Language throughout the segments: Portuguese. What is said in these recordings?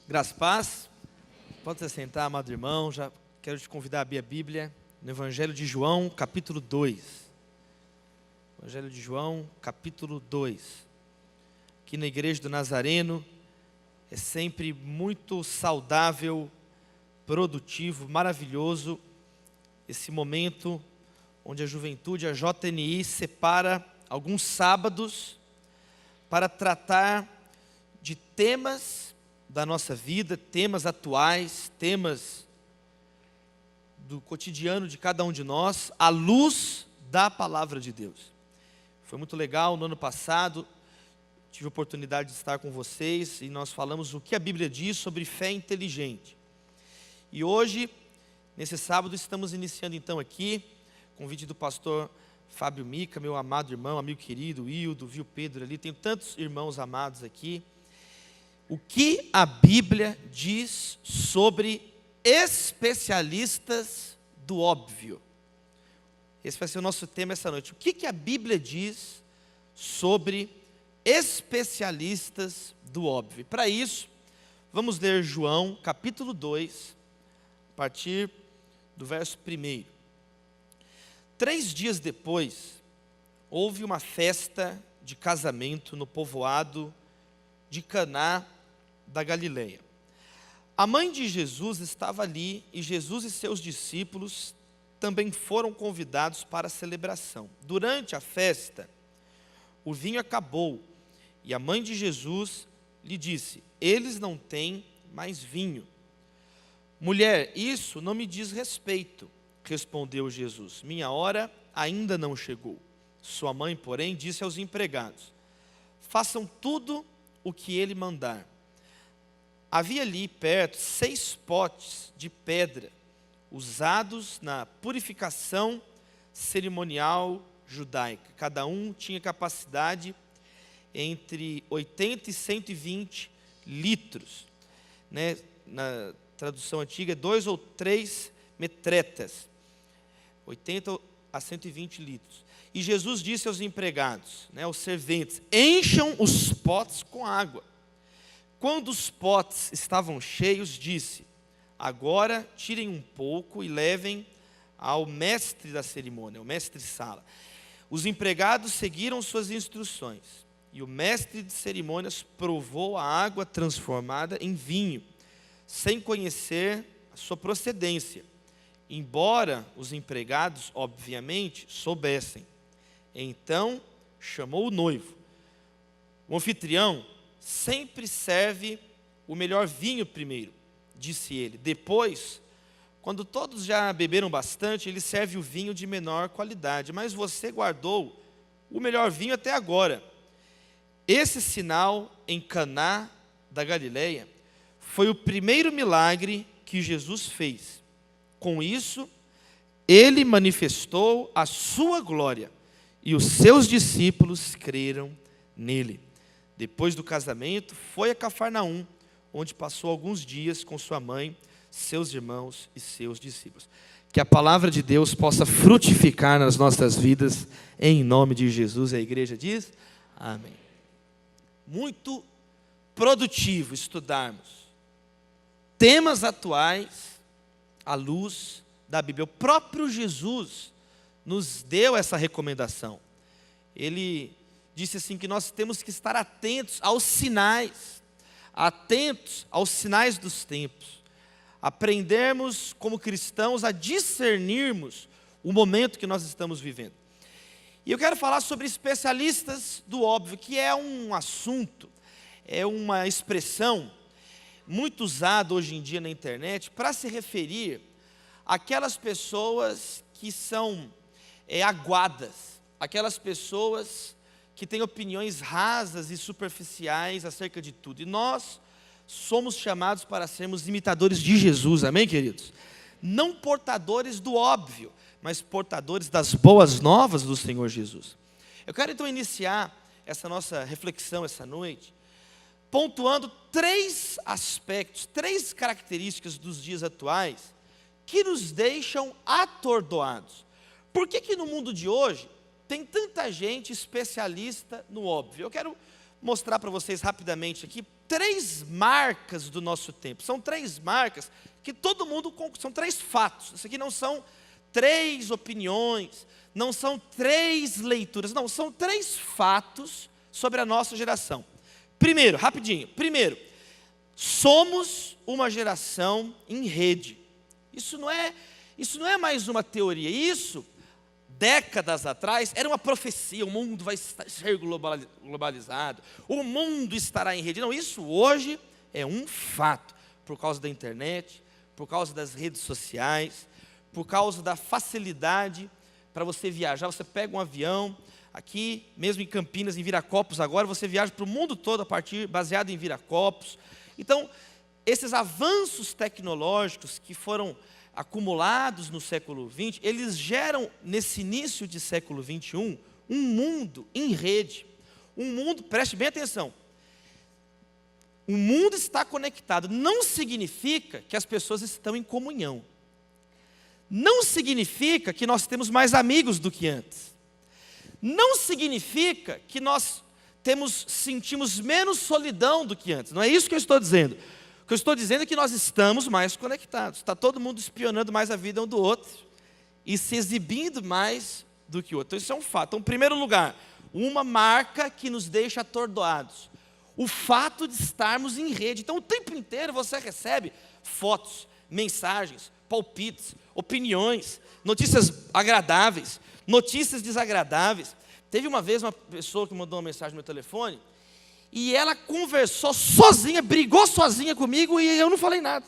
Graça e paz. Pode se sentar, amado irmão. Já quero te convidar a abrir a Bíblia no Evangelho de João, capítulo 2. Evangelho de João, capítulo 2. Aqui na Igreja do Nazareno é sempre muito saudável, produtivo, maravilhoso esse momento onde a juventude, a JNI, separa alguns sábados para tratar de temas da nossa vida, temas atuais, temas do cotidiano de cada um de nós, à luz da palavra de Deus. Foi muito legal, no ano passado, tive a oportunidade de estar com vocês e nós falamos o que a Bíblia diz sobre fé inteligente. E hoje, nesse sábado, estamos iniciando então aqui, convite do pastor Fábio Mica, meu amado irmão, amigo querido, Hildo, viu Pedro ali, tenho tantos irmãos amados aqui. O que a Bíblia diz sobre especialistas do óbvio? Esse vai ser o nosso tema essa noite. O que a Bíblia diz sobre especialistas do óbvio? Para isso, vamos ler João, capítulo 2, a partir do verso 1. 3 dias depois, houve uma festa de casamento no povoado de Caná da Galileia. A mãe de Jesus estava ali e Jesus e seus discípulos também foram convidados para a celebração. Durante a festa, o vinho acabou e a mãe de Jesus lhe disse: eles não têm mais vinho. Mulher, isso não me diz respeito, respondeu Jesus. Minha hora ainda não chegou. Sua mãe, porém, disse aos empregados: façam tudo o que ele mandar. Havia ali perto 6 potes de pedra, usados na purificação cerimonial judaica. Cada um tinha capacidade entre 80 e 120 litros. Na tradução antiga, 2 ou 3 metretas, 80 a 120 litros. E Jesus disse aos empregados, aos serventes: encham os potes com água. Quando os potes estavam cheios, disse: agora tirem um pouco e levem ao mestre da cerimônia, ao mestre-sala. Os empregados seguiram suas instruções, e o mestre de cerimônias provou a água transformada em vinho, sem conhecer a sua procedência, embora os empregados, obviamente, soubessem. Então chamou o noivo. O anfitrião sempre serve o melhor vinho primeiro, disse ele. Depois, quando todos já beberam bastante, ele serve o vinho de menor qualidade. Mas você guardou o melhor vinho até agora. Esse sinal em Caná da Galileia foi o primeiro milagre que Jesus fez. Com isso, ele manifestou a sua glória e os seus discípulos creram nele. Depois do casamento, foi a Cafarnaum, onde passou alguns dias com sua mãe, seus irmãos e seus discípulos. Que a palavra de Deus possa frutificar nas nossas vidas, em nome de Jesus. A igreja diz: amém. Muito produtivo estudarmos temas atuais à luz da Bíblia. O próprio Jesus nos deu essa recomendação. Ele disse assim que nós temos que estar atentos aos sinais dos tempos. Aprendermos como cristãos a discernirmos o momento que nós estamos vivendo. E eu quero falar sobre especialistas do óbvio, que é um assunto, é uma expressão muito usada hoje em dia na internet para se referir àquelas pessoas que são aguadas, aquelas pessoas que têm opiniões rasas e superficiais acerca de tudo. E nós somos chamados para sermos imitadores de Jesus, amém, queridos? Não portadores do óbvio, mas portadores das boas novas do Senhor Jesus. Eu quero então iniciar essa nossa reflexão essa noite, pontuando 3 aspectos, 3 características dos dias atuais que nos deixam atordoados. Por que no mundo de hoje tem tanta gente especialista no óbvio? Eu quero mostrar para vocês rapidamente aqui 3 marcas do nosso tempo. São 3 marcas que todo mundo, são 3 fatos. Isso aqui não são 3 opiniões, não são 3 leituras, não, são 3 fatos sobre a nossa geração. Primeiro, rapidinho, somos uma geração em rede. Isso não é mais uma teoria, isso, décadas atrás, era uma profecia, o mundo vai ser globalizado, o mundo estará em rede. Não, isso hoje é um fato, por causa da internet, por causa das redes sociais, por causa da facilidade para você viajar. Você pega um avião, aqui, mesmo em Campinas, em Viracopos, agora você viaja para o mundo todo baseado em Viracopos. Então, esses avanços tecnológicos que foram acumulados no século XX, eles geram, nesse início de século XXI, um mundo em rede. Um mundo, preste bem atenção, o mundo está conectado. Não significa que as pessoas estão em comunhão. Não significa que nós temos mais amigos do que antes. Não significa que nós sentimos menos solidão do que antes. Não é isso que eu estou dizendo. O que eu estou dizendo é que nós estamos mais conectados. Está todo mundo espionando mais a vida um do outro e se exibindo mais do que o outro. Então, isso é um fato. Então, em primeiro lugar, uma marca que nos deixa atordoados. O fato de estarmos em rede. Então, o tempo inteiro você recebe fotos, mensagens, palpites, opiniões, notícias agradáveis, notícias desagradáveis. Teve uma vez uma pessoa que mandou uma mensagem no meu telefone e ela conversou sozinha, brigou sozinha comigo e eu não falei nada.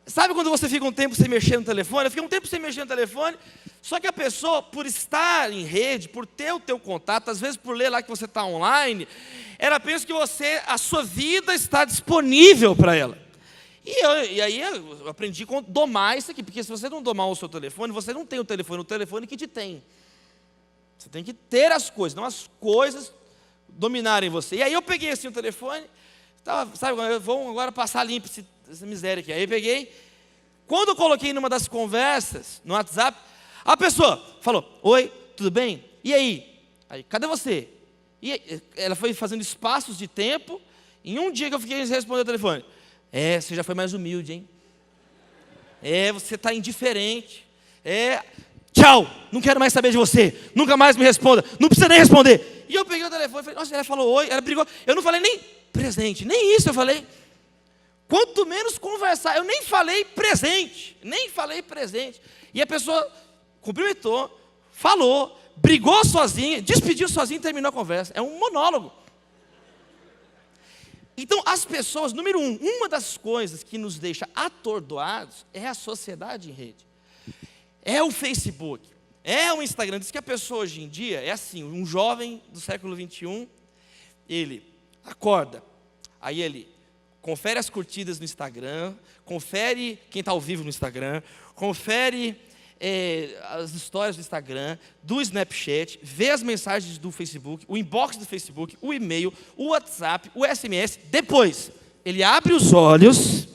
Sabe quando você fica um tempo sem mexer no telefone? Eu fiquei um tempo sem mexer no telefone, só que a pessoa, por estar em rede, por ter o teu contato, às vezes por ler lá que você está online, ela pensa que a sua vida está disponível para ela. E aí eu aprendi a domar isso aqui, porque se você não domar o seu telefone, você não tem o telefone que te tem. Você tem que ter as coisas, não as coisas dominarem você. E aí eu peguei assim o telefone, sabe, vamos agora passar limpo essa miséria aqui. Aí eu peguei, quando eu coloquei numa das conversas, no WhatsApp, a pessoa falou, oi, tudo bem? E aí? Cadê você? E ela foi fazendo espaços de tempo, em um dia que eu fiquei sem responder o telefone. Você já foi mais humilde, hein? Você está indiferente. Tchau, não quero mais saber de você. Nunca mais me responda, não precisa nem responder. E eu peguei o telefone e falei, nossa, ela falou oi, ela brigou. Eu não falei nem presente, nem isso eu falei. Quanto menos conversar, eu nem falei presente. E a pessoa cumprimentou, falou, brigou sozinha, despediu sozinha e terminou a conversa. É um monólogo. Então, as pessoas, número 1, uma das coisas que nos deixa atordoados é a sociedade em rede. É o Facebook, é o Instagram. Diz que a pessoa hoje em dia é assim, um jovem do século XXI, ele acorda, aí ele confere as curtidas no Instagram, confere quem está ao vivo no Instagram, confere as histórias do Instagram, do Snapchat, vê as mensagens do Facebook, o inbox do Facebook, o e-mail, o WhatsApp, o SMS. Depois, ele abre os olhos,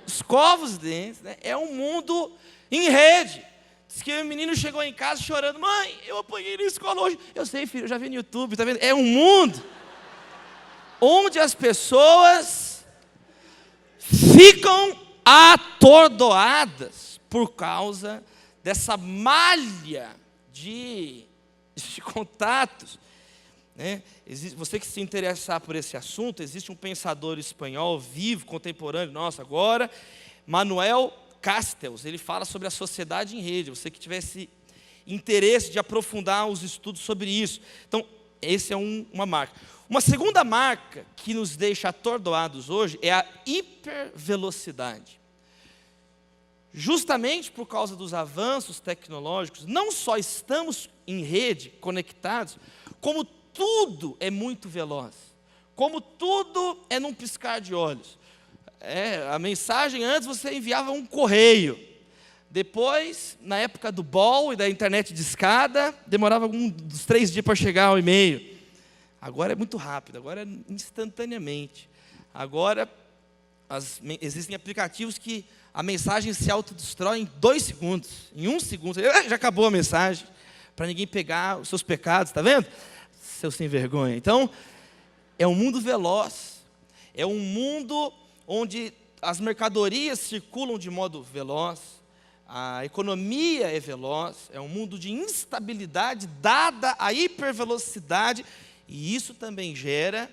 escova os dentes, né? É um mundo em rede. Diz que o menino chegou em casa chorando, mãe, eu apanhei na escola hoje. Eu sei, filho, eu já vi no YouTube, tá vendo? É um mundo onde as pessoas ficam atordoadas por causa dessa malha de contatos. Né? Você que se interessar por esse assunto, existe um pensador espanhol vivo, contemporâneo nosso agora, Manuel Castells. Ele fala sobre a sociedade em rede. Você que tivesse interesse de aprofundar os estudos sobre isso. Então, essa é uma marca. Uma segunda marca que nos deixa atordoados hoje é a hipervelocidade. Justamente por causa dos avanços tecnológicos, não só estamos em rede, conectados, como tudo é muito veloz, como tudo é num piscar de olhos. A mensagem antes você enviava um correio, depois, na época do BOL e da internet de escada, demorava uns 3 dias para chegar ao e-mail. Agora é muito rápido, agora é instantaneamente. Agora existem aplicativos que a mensagem se autodestrói em 2 segundos. Em 1 segundo, já acabou a mensagem, para ninguém pegar os seus pecados, está vendo? seu sem vergonha. Então, é um mundo veloz, é um mundo onde as mercadorias circulam de modo veloz, a economia é veloz, é um mundo de instabilidade dada à hipervelocidade, e isso também gera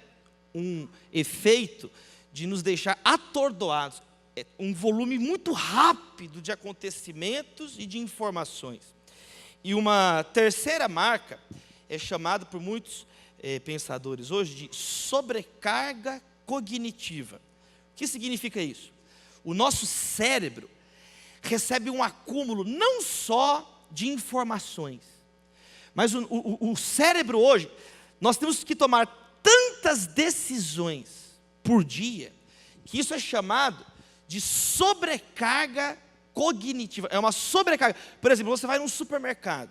um efeito de nos deixar atordoados. É um volume muito rápido de acontecimentos e de informações. E uma terceira marca é chamada por muitos pensadores hoje de sobrecarga cognitiva. O que significa isso? O nosso cérebro recebe um acúmulo não só de informações, mas o cérebro hoje, nós temos que tomar tantas decisões por dia, que isso é chamado de sobrecarga cognitiva. É uma sobrecarga. Por exemplo, você vai num supermercado,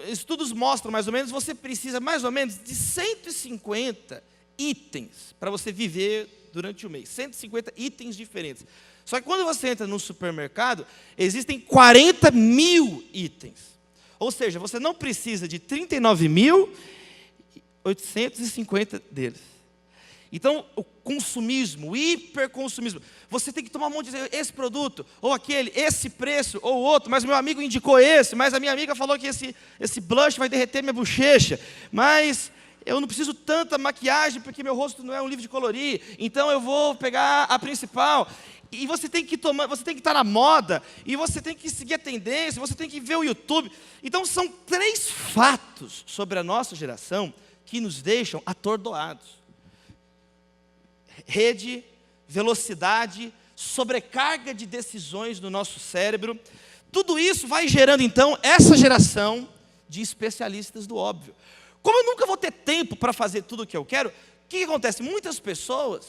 estudos mostram mais ou menos, você precisa mais ou menos de 150 itens para você viver durante o mês. 150 itens diferentes. Só que quando você entra num supermercado, existem 40 mil itens. Ou seja, você não precisa de 39.850 deles. Então, o consumismo, o hiperconsumismo, você tem que tomar um monte de esse produto, ou aquele, esse preço, ou outro, mas meu amigo indicou esse, mas a minha amiga falou que esse blush vai derreter minha bochecha, mas eu não preciso tanta maquiagem porque meu rosto não é um livro de colorir, então eu vou pegar a principal. E você tem que estar na moda, e você tem que seguir a tendência, você tem que ver o YouTube. Então são 3 fatos sobre a nossa geração que nos deixam atordoados. Rede, velocidade, sobrecarga de decisões no nosso cérebro. Tudo isso vai gerando então essa geração de especialistas do óbvio. Como eu nunca vou ter tempo para fazer tudo o que eu quero, o que acontece? Muitas pessoas,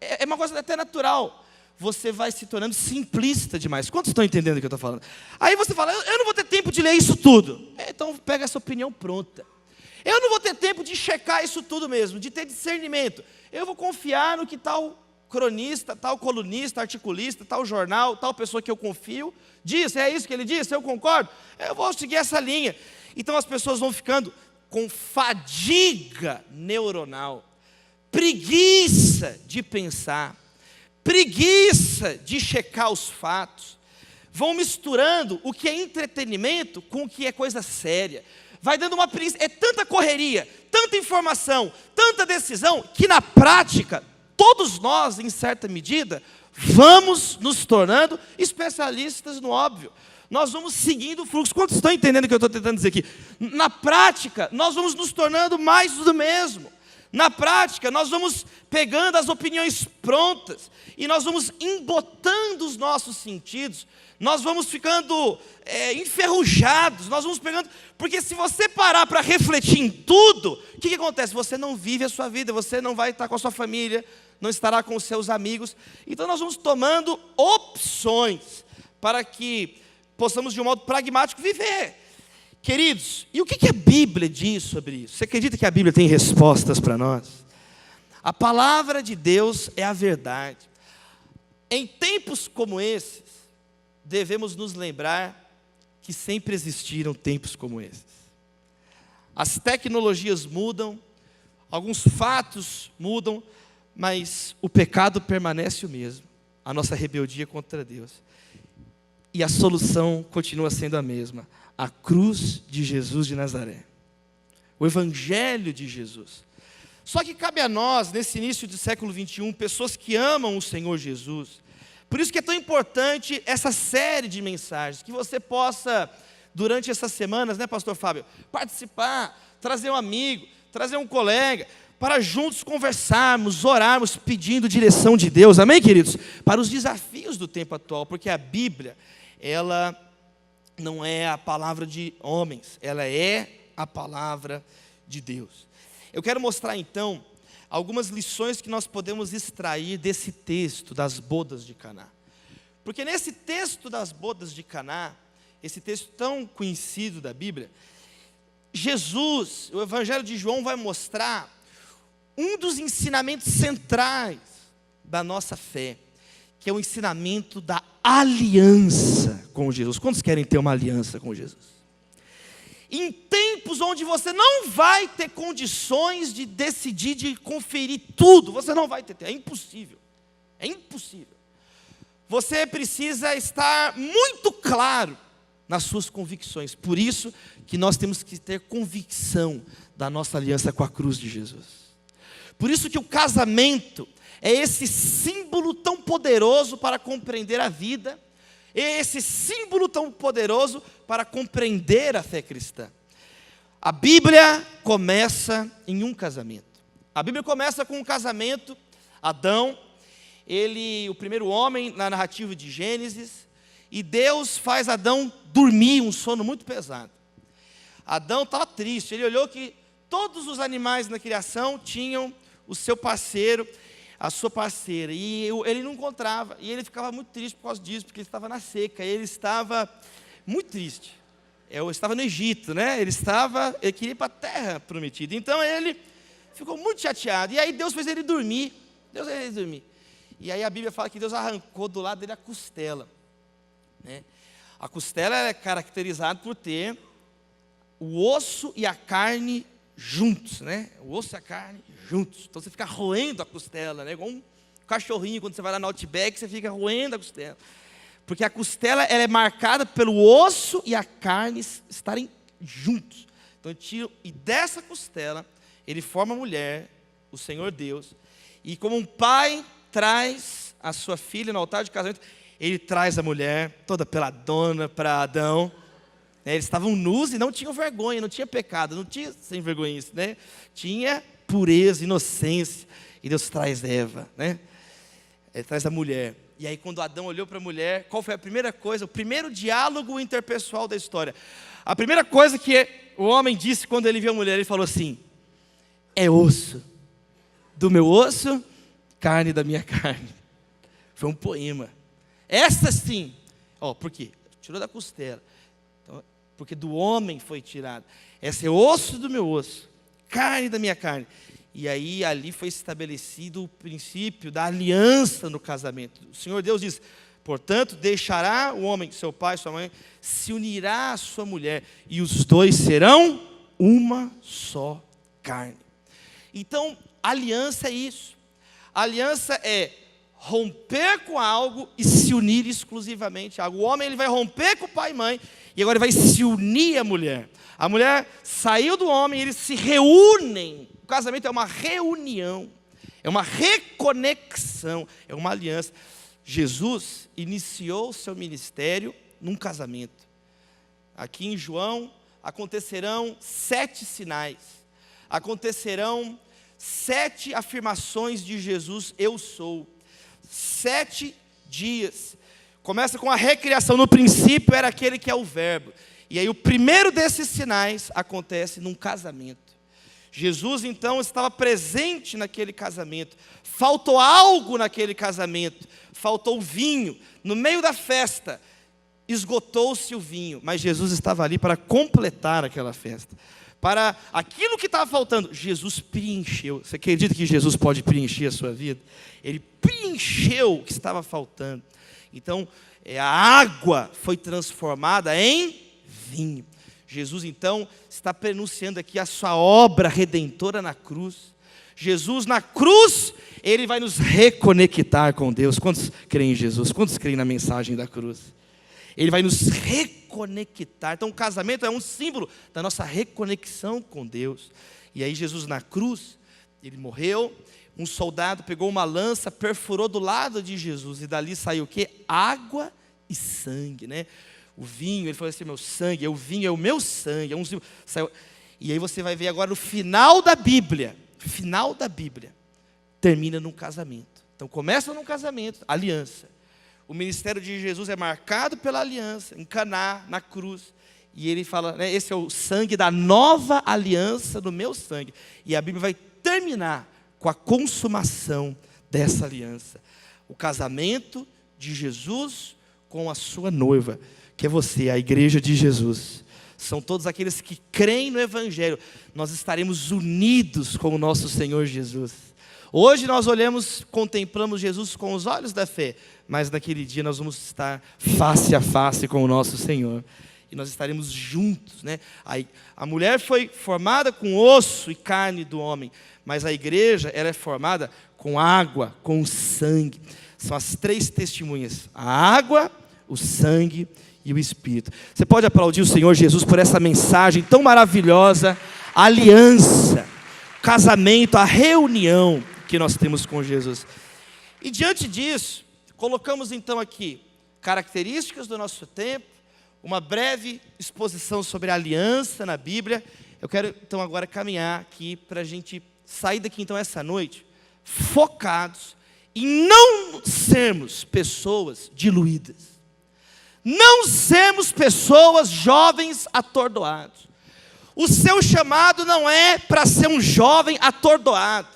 é uma coisa até natural, você vai se tornando simplista demais. Quantos estão entendendo o que eu estou falando? Aí você fala, eu não vou ter tempo de ler isso tudo. Então pega essa opinião pronta. Eu não vou ter tempo de checar isso tudo mesmo, de ter discernimento. Eu vou confiar no que tal cronista, tal colunista, articulista, tal jornal, tal pessoa que eu confio disse, é isso que ele disse, eu concordo, eu vou seguir essa linha. Então as pessoas vão ficando com fadiga neuronal, preguiça de pensar, preguiça de checar os fatos, vão misturando o que é entretenimento com o que é coisa séria, vai dando uma preguiça, é tanta correria, tanta informação, tanta decisão, que na prática, todos nós, em certa medida, vamos nos tornando especialistas no óbvio. Nós vamos seguindo o fluxo. Quantos estão entendendo o que eu estou tentando dizer aqui? Na prática, nós vamos nos tornando mais do mesmo. Na prática, nós vamos pegando as opiniões prontas e nós vamos embotando os nossos sentidos, nós vamos ficando enferrujados, nós vamos pegando, porque se você parar para refletir em tudo, o que acontece? Você não vive a sua vida, você não vai estar com a sua família, não estará com os seus amigos. Então nós vamos tomando opções para que possamos de um modo pragmático viver. Queridos, e o que a Bíblia diz sobre isso? Você acredita que a Bíblia tem respostas para nós? A palavra de Deus é a verdade. Em tempos como esses, devemos nos lembrar que sempre existiram tempos como esses. As tecnologias mudam, alguns fatos mudam, mas o pecado permanece o mesmo, a nossa rebeldia contra Deus. E a solução continua sendo a mesma, a cruz de Jesus de Nazaré, o Evangelho de Jesus. Só que cabe a nós, nesse início do século 21, pessoas que amam o Senhor Jesus. Por isso que é tão importante essa série de mensagens, que você possa, durante essas semanas, né, pastor Fábio, participar, trazer um amigo, trazer um colega, para juntos conversarmos, orarmos, pedindo direção de Deus, amém, queridos? Para os desafios do tempo atual, porque a Bíblia, ela não é a palavra de homens, ela é a palavra de Deus. Eu quero mostrar então algumas lições que nós podemos extrair desse texto das bodas de Caná. Porque nesse texto das bodas de Caná, esse texto tão conhecido da Bíblia, Jesus, o Evangelho de João vai mostrar um dos ensinamentos centrais da nossa fé, que é o ensinamento da aliança com Jesus. Quantos querem ter uma aliança com Jesus? em tempos onde você não vai ter condições de decidir, de conferir tudo. Você não vai ter, é impossível. É impossível. Você precisa estar muito claro nas suas convicções. Por isso que nós temos que ter convicção da nossa aliança com a cruz de Jesus. Por isso que o casamento é esse símbolo tão poderoso para compreender a vida, é esse símbolo tão poderoso para compreender a fé cristã. A Bíblia começa em um casamento. A Bíblia começa com um casamento. Adão, o primeiro homem na narrativa de Gênesis, e Deus faz Adão dormir um sono muito pesado. Adão estava triste, ele olhou que todos os animais na criação tinham o seu parceiro, a sua parceira, e ele não encontrava, e ele ficava muito triste por causa disso, porque ele estava na seca, ele estava muito triste. Eu estava no Egito, né? Ele queria ir para a terra prometida, então ele ficou muito chateado, e aí Deus fez ele dormir, e aí a Bíblia fala que Deus arrancou do lado dele a costela, né? A costela é caracterizada por ter o osso e a carne juntos, né? O osso e a carne juntos. Então você fica roendo a costela, né? Igual um cachorrinho, quando você vai lá no Outback, você fica roendo a costela. Porque a costela ela é marcada pelo osso e a carne estarem juntos. Então e dessa costela, ele forma a mulher, o Senhor Deus. E como um pai traz a sua filha no altar de casamento, ele traz a mulher toda peladona para Adão. Eles estavam nus e não tinham vergonha, não tinha pecado, não tinha sem vergonhice, né? Tinha pureza, inocência. E Deus traz Eva, né? Ele traz a mulher. E aí quando Adão olhou para a mulher, qual foi a primeira coisa? O primeiro diálogo interpessoal da história. A primeira coisa que o homem disse quando ele viu a mulher, ele falou assim: é osso do meu osso, carne da minha carne. Foi um poema. Essa sim, por quê? Tirou da costela. Então, porque do homem foi tirado. Esse é osso do meu osso, carne da minha carne. E aí ali foi estabelecido o princípio da aliança no casamento. O Senhor Deus diz: portanto, deixará o homem, seu pai, sua mãe, se unirá à sua mulher, e os dois serão uma só carne. Então, aliança é isso. Aliança é romper com algo e se unir exclusivamente a algo. O homem ele vai romper com o pai e mãe e agora ele vai se unir à mulher. A mulher saiu do homem, eles se reúnem. O casamento é uma reunião, é uma reconexão, é uma aliança. Jesus iniciou o seu ministério num casamento. Aqui em João acontecerão 7 sinais, acontecerão 7 afirmações de Jesus: eu sou. 7 dias. Começa com a recriação. No princípio era aquele que é o verbo. E aí o primeiro desses sinais acontece num casamento. Jesus então estava presente naquele casamento. Faltou algo naquele casamento. Faltou vinho. No meio da festa, esgotou-se o vinho. Mas Jesus estava ali para completar aquela festa. Para aquilo que estava faltando, Jesus preencheu. Você acredita que Jesus pode preencher a sua vida? Ele preencheu o que estava faltando. Então, a água foi transformada em vinho. Jesus, então, está pronunciando aqui a sua obra redentora na cruz. Jesus, na cruz, ele vai nos reconectar com Deus. Quantos creem em Jesus? Quantos creem na mensagem da cruz? Ele vai nos reconectar. Então o casamento é um símbolo da nossa reconexão com Deus. E aí Jesus na cruz, ele morreu. Um soldado pegou uma lança, perfurou do lado de Jesus. E dali saiu o quê? Água e sangue, né? O vinho, ele falou assim: meu sangue, o vinho é o meu sangue. Saiu. E aí você vai ver agora no final da Bíblia. Final da Bíblia. Termina num casamento. Então começa num casamento, aliança. O ministério de Jesus é marcado pela aliança, em Caná, na cruz. E ele fala, né, esse é o sangue da nova aliança do meu sangue. E a Bíblia vai terminar com a consumação dessa aliança. O casamento de Jesus com a sua noiva, que é você, a igreja de Jesus. São todos aqueles que creem no Evangelho. Nós estaremos unidos com o nosso Senhor Jesus. Hoje nós contemplamos Jesus com os olhos da fé, mas naquele dia nós vamos estar face a face com o nosso Senhor. e nós estaremos juntos, né? A mulher foi formada com osso e carne do homem, mas a igreja, ela é formada com água, com sangue. São as 3 testemunhas: a água, o sangue e o Espírito. Você pode aplaudir o Senhor Jesus por essa mensagem tão maravilhosa, a aliança, o casamento, a reunião que nós temos com Jesus. E diante disso, colocamos então aqui características do nosso tempo, uma breve exposição sobre a aliança na Bíblia. Eu quero então agora caminhar aqui para a gente sair daqui então essa noite focados em não sermos pessoas diluídas, não sermos pessoas jovens atordoados. O seu chamado não é para ser um jovem atordoado.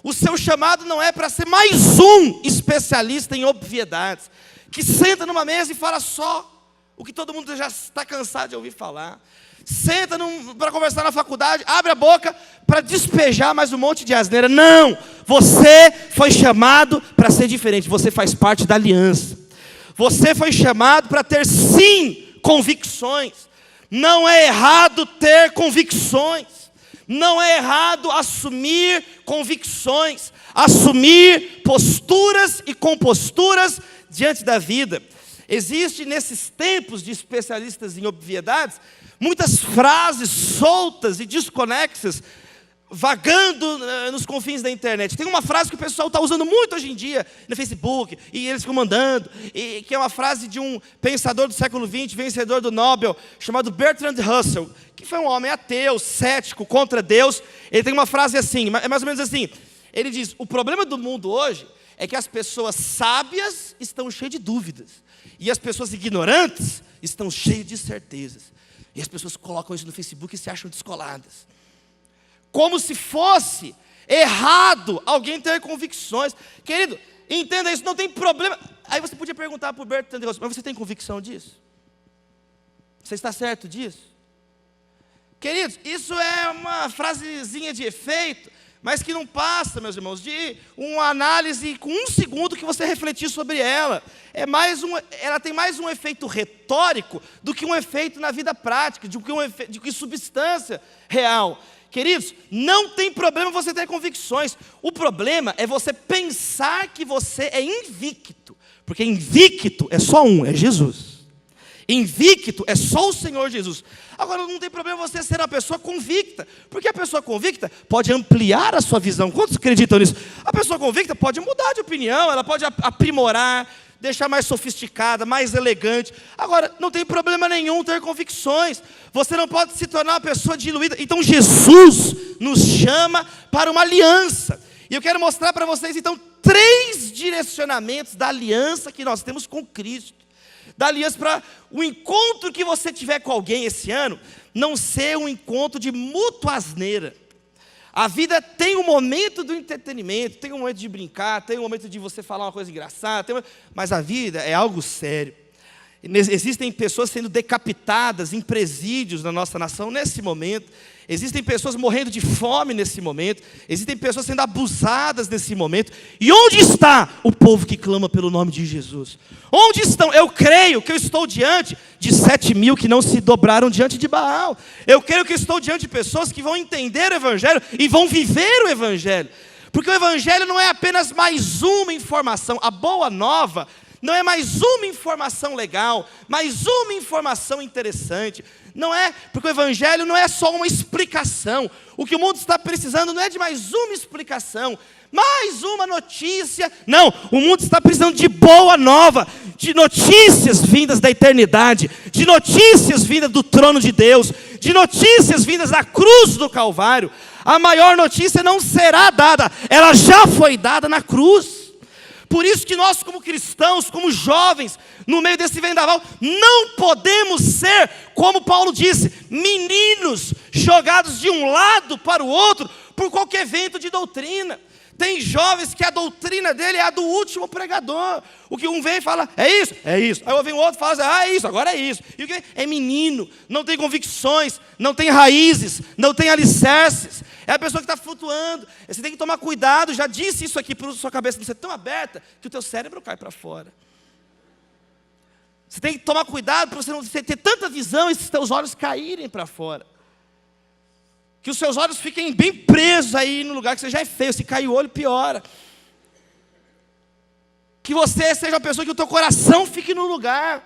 O seu chamado não é para ser mais um especialista em obviedades, que senta numa mesa e fala só o que todo mundo já está cansado de ouvir falar. Senta para conversar na faculdade, abre a boca para despejar mais um monte de asneira. Não! Você foi chamado para ser diferente. Você faz parte da aliança. Você foi chamado para ter, sim, convicções. Não é errado ter convicções. Não é errado assumir convicções, assumir posturas e composturas diante da vida. Existe nesses tempos de especialistas em obviedades, muitas frases soltas e desconexas, vagando nos confins da internet. Tem uma frase que o pessoal está usando muito hoje em dia no Facebook, e eles ficam mandando, e que é uma frase de um pensador do século XX, vencedor do Nobel, chamado Bertrand Russell, que foi um homem ateu, cético, contra Deus. Ele tem uma frase assim, é mais ou menos assim, ele diz: o problema do mundo hoje é que as pessoas sábias estão cheias de dúvidas, e as pessoas ignorantes estão cheias de certezas. E as pessoas colocam isso no Facebook e se acham descoladas, como se fosse errado alguém ter convicções. Querido, entenda isso, não tem problema. Aí você podia perguntar para o Bertrand Russell: mas você tem convicção disso? Você está certo disso? Queridos, isso é uma frasezinha de efeito, mas que não passa, meus irmãos, de uma análise com 1 segundo que você refletir sobre ela. Ela tem mais um efeito retórico do que um efeito na vida prática, do que substância real. Queridos, não tem problema você ter convicções. O problema é você pensar que você é invicto, porque invicto é só um, é Jesus. Invicto é só o Senhor Jesus. Agora, não tem problema você ser uma pessoa convicta, porque a pessoa convicta pode ampliar a sua visão. Quantos acreditam nisso? A pessoa convicta pode mudar de opinião, ela pode aprimorar, deixar mais sofisticada, mais elegante. Agora, não tem problema nenhum ter convicções. Você não pode se tornar uma pessoa diluída. Então, Jesus nos chama para uma aliança. E eu quero mostrar para vocês, então, 3 direcionamentos da aliança que nós temos com Cristo. Da aliança para o encontro que você tiver com alguém esse ano, não ser um encontro de mútua asneira. A vida tem um momento do entretenimento, tem um momento de brincar, tem um momento de você falar uma coisa engraçada, mas a vida é algo sério. Existem pessoas sendo decapitadas em presídios na nossa nação nesse momento. Existem pessoas morrendo de fome nesse momento. Existem pessoas sendo abusadas nesse momento. E onde está o povo que clama pelo nome de Jesus? Onde estão? Eu creio que eu estou diante de 7.000 que não se dobraram diante de Baal. Eu creio que estou diante de pessoas que vão entender o Evangelho e vão viver o Evangelho. Porque o Evangelho não é apenas mais uma informação. A boa nova não é mais uma informação legal, mais uma informação interessante. Não é, porque o Evangelho não é só uma explicação. O que o mundo está precisando não é de mais uma explicação, mais uma notícia. Não, o mundo está precisando de boa nova, de notícias vindas da eternidade, de notícias vindas do trono de Deus, de notícias vindas da cruz do Calvário. A maior notícia não será dada, ela já foi dada na cruz. Por isso que nós, como cristãos, como jovens, no meio desse vendaval, não podemos ser, como Paulo disse, meninos jogados de um lado para o outro por qualquer vento de doutrina. Tem jovens que a doutrina dele é a do último pregador. O que um vem e fala, é isso, é isso. Aí vem o outro e fala, é isso, agora é isso. E o que é menino, não tem convicções, não tem raízes, não tem alicerces. É a pessoa que está flutuando. Você tem que tomar cuidado, já disse isso aqui, para sua cabeça não ser tão aberta, que o teu cérebro cai para fora. Você tem que tomar cuidado para você não ter tanta visão e seus olhos caírem para fora. Que os seus olhos fiquem bem presos aí no lugar que você já é feio. Se cair o olho, piora. Que você seja uma pessoa que o teu coração fique no lugar.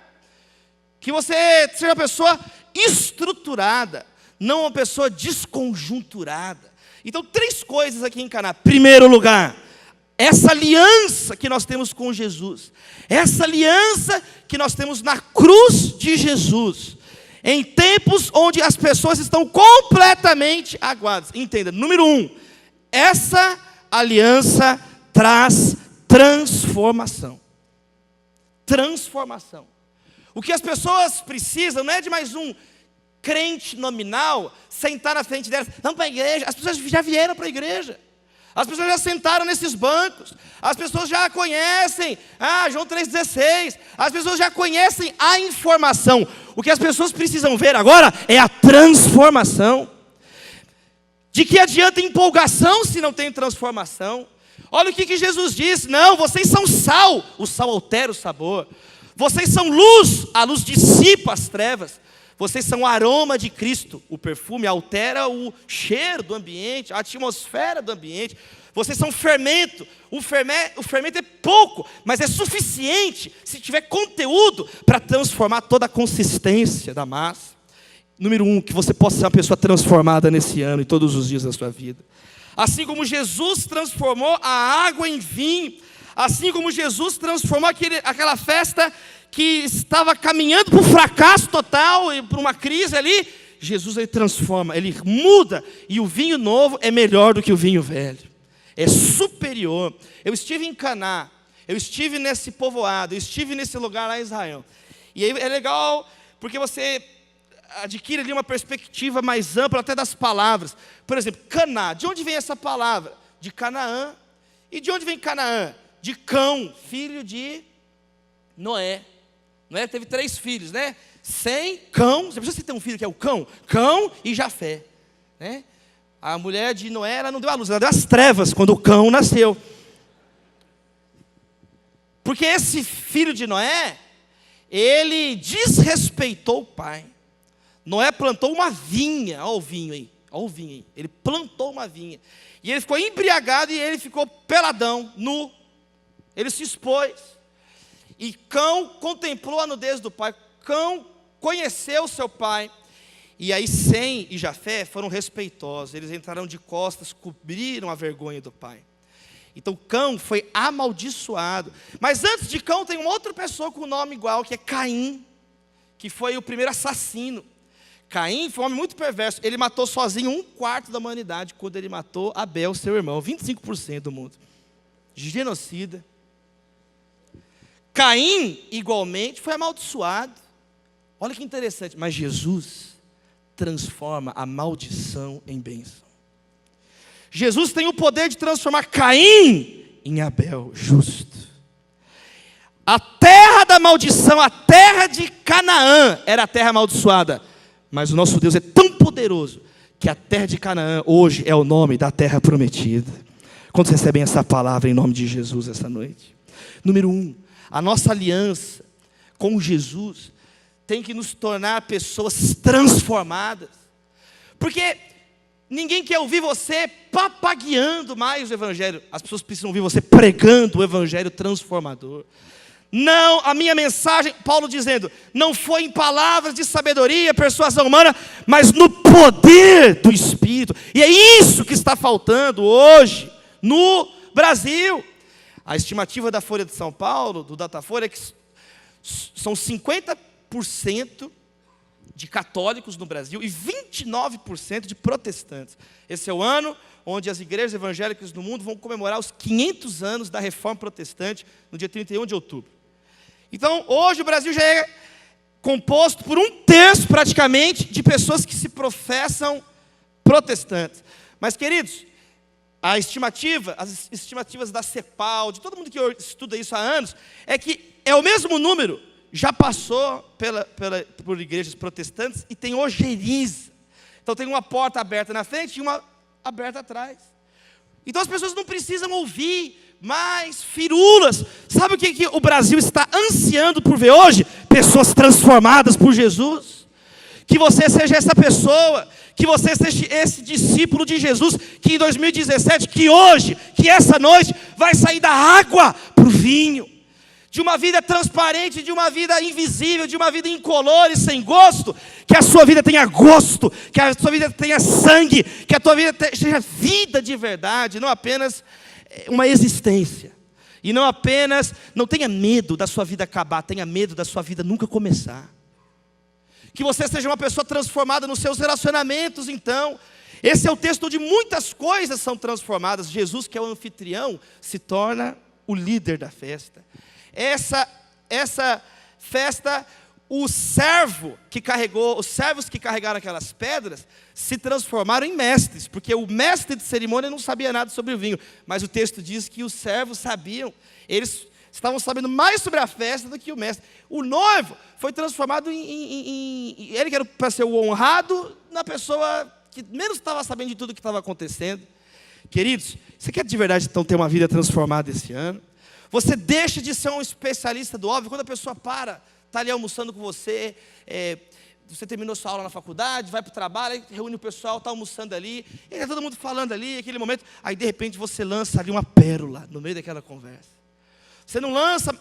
Que você seja uma pessoa estruturada, não uma pessoa desconjunturada. Então, 3 coisas aqui em Caná. Primeiro lugar, essa aliança que nós temos com Jesus. Essa aliança que nós temos na cruz de Jesus. Em tempos onde as pessoas estão completamente aguadas. Entenda, número 1, essa aliança traz transformação. Transformação. O que as pessoas precisam não é de mais um crente nominal sentar na frente delas. Vamos para a igreja. As pessoas já vieram para a igreja. As pessoas já sentaram nesses bancos. As pessoas já conhecem João 3,16. As pessoas já conhecem a informação. O que as pessoas precisam ver agora é a transformação. De que adianta empolgação se não tem transformação? Olha o que Jesus disse. Não, vocês são sal. O sal altera o sabor. Vocês são luz. A luz dissipa as trevas. Vocês são o aroma de Cristo. O perfume altera o cheiro do ambiente, a atmosfera do ambiente. Vocês são fermento. O fermento é pouco, mas é suficiente se tiver conteúdo para transformar toda a consistência da massa. Número 1, que você possa ser uma pessoa transformada nesse ano e todos os dias da sua vida. Assim como Jesus transformou a água em vinho, assim como Jesus transformou aquela festa que estava caminhando para o fracasso total e para uma crise ali, Jesus ele transforma, ele muda, e o vinho novo é melhor do que o vinho velho, é superior. Eu estive em Caná, eu estive nesse povoado, eu estive nesse lugar lá em Israel, e aí é legal porque você adquire ali uma perspectiva mais ampla até das palavras. Por exemplo, Caná, de onde vem essa palavra? De Canaã. E de onde vem Canaã? De Cão, filho de Noé. Noé teve 3 filhos, né? Sem, Cão. Você precisa ter um filho que é o Cão? Cão e Jafé, né? A mulher de Noé, ela não deu a luz, ela deu as trevas quando o Cão nasceu. Porque esse filho de Noé, ele desrespeitou o pai. Noé plantou uma vinha, olha o vinho aí, ele plantou uma vinha. E ele ficou embriagado e ele ficou peladão, nu. Ele se expôs. E Cão contemplou a nudez do pai. Cão conheceu seu pai. E aí Sem e Jafé foram respeitosos. Eles entraram de costas, cobriram a vergonha do pai. Então Cão foi amaldiçoado. Mas antes de Cão tem uma outra pessoa com um nome igual, que é Caim, que foi o primeiro assassino. Caim foi um homem muito perverso. Ele matou sozinho 1/4 da humanidade quando ele matou Abel, seu irmão. 25% do mundo. Genocida. Caim, igualmente, foi amaldiçoado. Olha que interessante. Mas Jesus transforma a maldição em bênção. Jesus tem o poder de transformar Caim em Abel, justo. A terra da maldição, a terra de Canaã, era a terra amaldiçoada. Mas o nosso Deus é tão poderoso que a terra de Canaã hoje é o nome da terra prometida. Quantos recebem essa palavra em nome de Jesus essa noite? Número 1, a nossa aliança com Jesus tem que nos tornar pessoas transformadas. Porque ninguém quer ouvir você papagueando mais o Evangelho. As pessoas precisam ouvir você pregando o Evangelho transformador. Não, a minha mensagem, Paulo dizendo, não foi em palavras de sabedoria, persuasão humana, mas no poder do Espírito. E é isso que está faltando hoje no Brasil. A estimativa da Folha de São Paulo, do Datafolha, é que são 50% de católicos no Brasil e 29% de protestantes. Esse é o ano onde as igrejas evangélicas do mundo vão comemorar os 500 anos da Reforma Protestante, no dia 31 de outubro. Então, hoje o Brasil já é composto por 1/3 praticamente de pessoas que se professam protestantes. Mas, queridos, as estimativas da CEPAL, de todo mundo que estuda isso há anos, é que é o mesmo número, já passou por igrejas protestantes e tem ojeriza. Então tem uma porta aberta na frente e uma aberta atrás. Então as pessoas não precisam ouvir mais firulas. Sabe o que o Brasil está ansiando por ver hoje? pessoas transformadas por Jesus. Que você seja essa pessoa, que você seja esse discípulo de Jesus, que em 2017, que hoje, que essa noite, vai sair da água para o vinho. De uma vida transparente, de uma vida invisível, de uma vida incolor e sem gosto, que a sua vida tenha gosto, que a sua vida tenha sangue, que a tua vida seja vida de verdade, não apenas uma existência. E não tenha medo da sua vida acabar, tenha medo da sua vida nunca começar. Que você seja uma pessoa transformada nos seus relacionamentos, então. Esse é o texto onde muitas coisas são transformadas. Jesus, que é o anfitrião, se torna o líder da festa. Essa festa, os servos que carregaram aquelas pedras, se transformaram em mestres, porque o mestre de cerimônia não sabia nada sobre o vinho, mas o texto diz que os servos sabiam, eles estavam sabendo mais sobre a festa do que o mestre. O noivo foi transformado ele que era para ser o honrado, na pessoa que menos estava sabendo de tudo que estava acontecendo. Queridos, você quer de verdade então ter uma vida transformada esse ano? Você deixa de ser um especialista do óbvio. Quando a pessoa está ali almoçando com você, você terminou sua aula na faculdade, vai para o trabalho, reúne o pessoal, está almoçando ali, e está todo mundo falando ali, aquele momento, aí de repente você lança ali uma pérola no meio daquela conversa. Você não lança,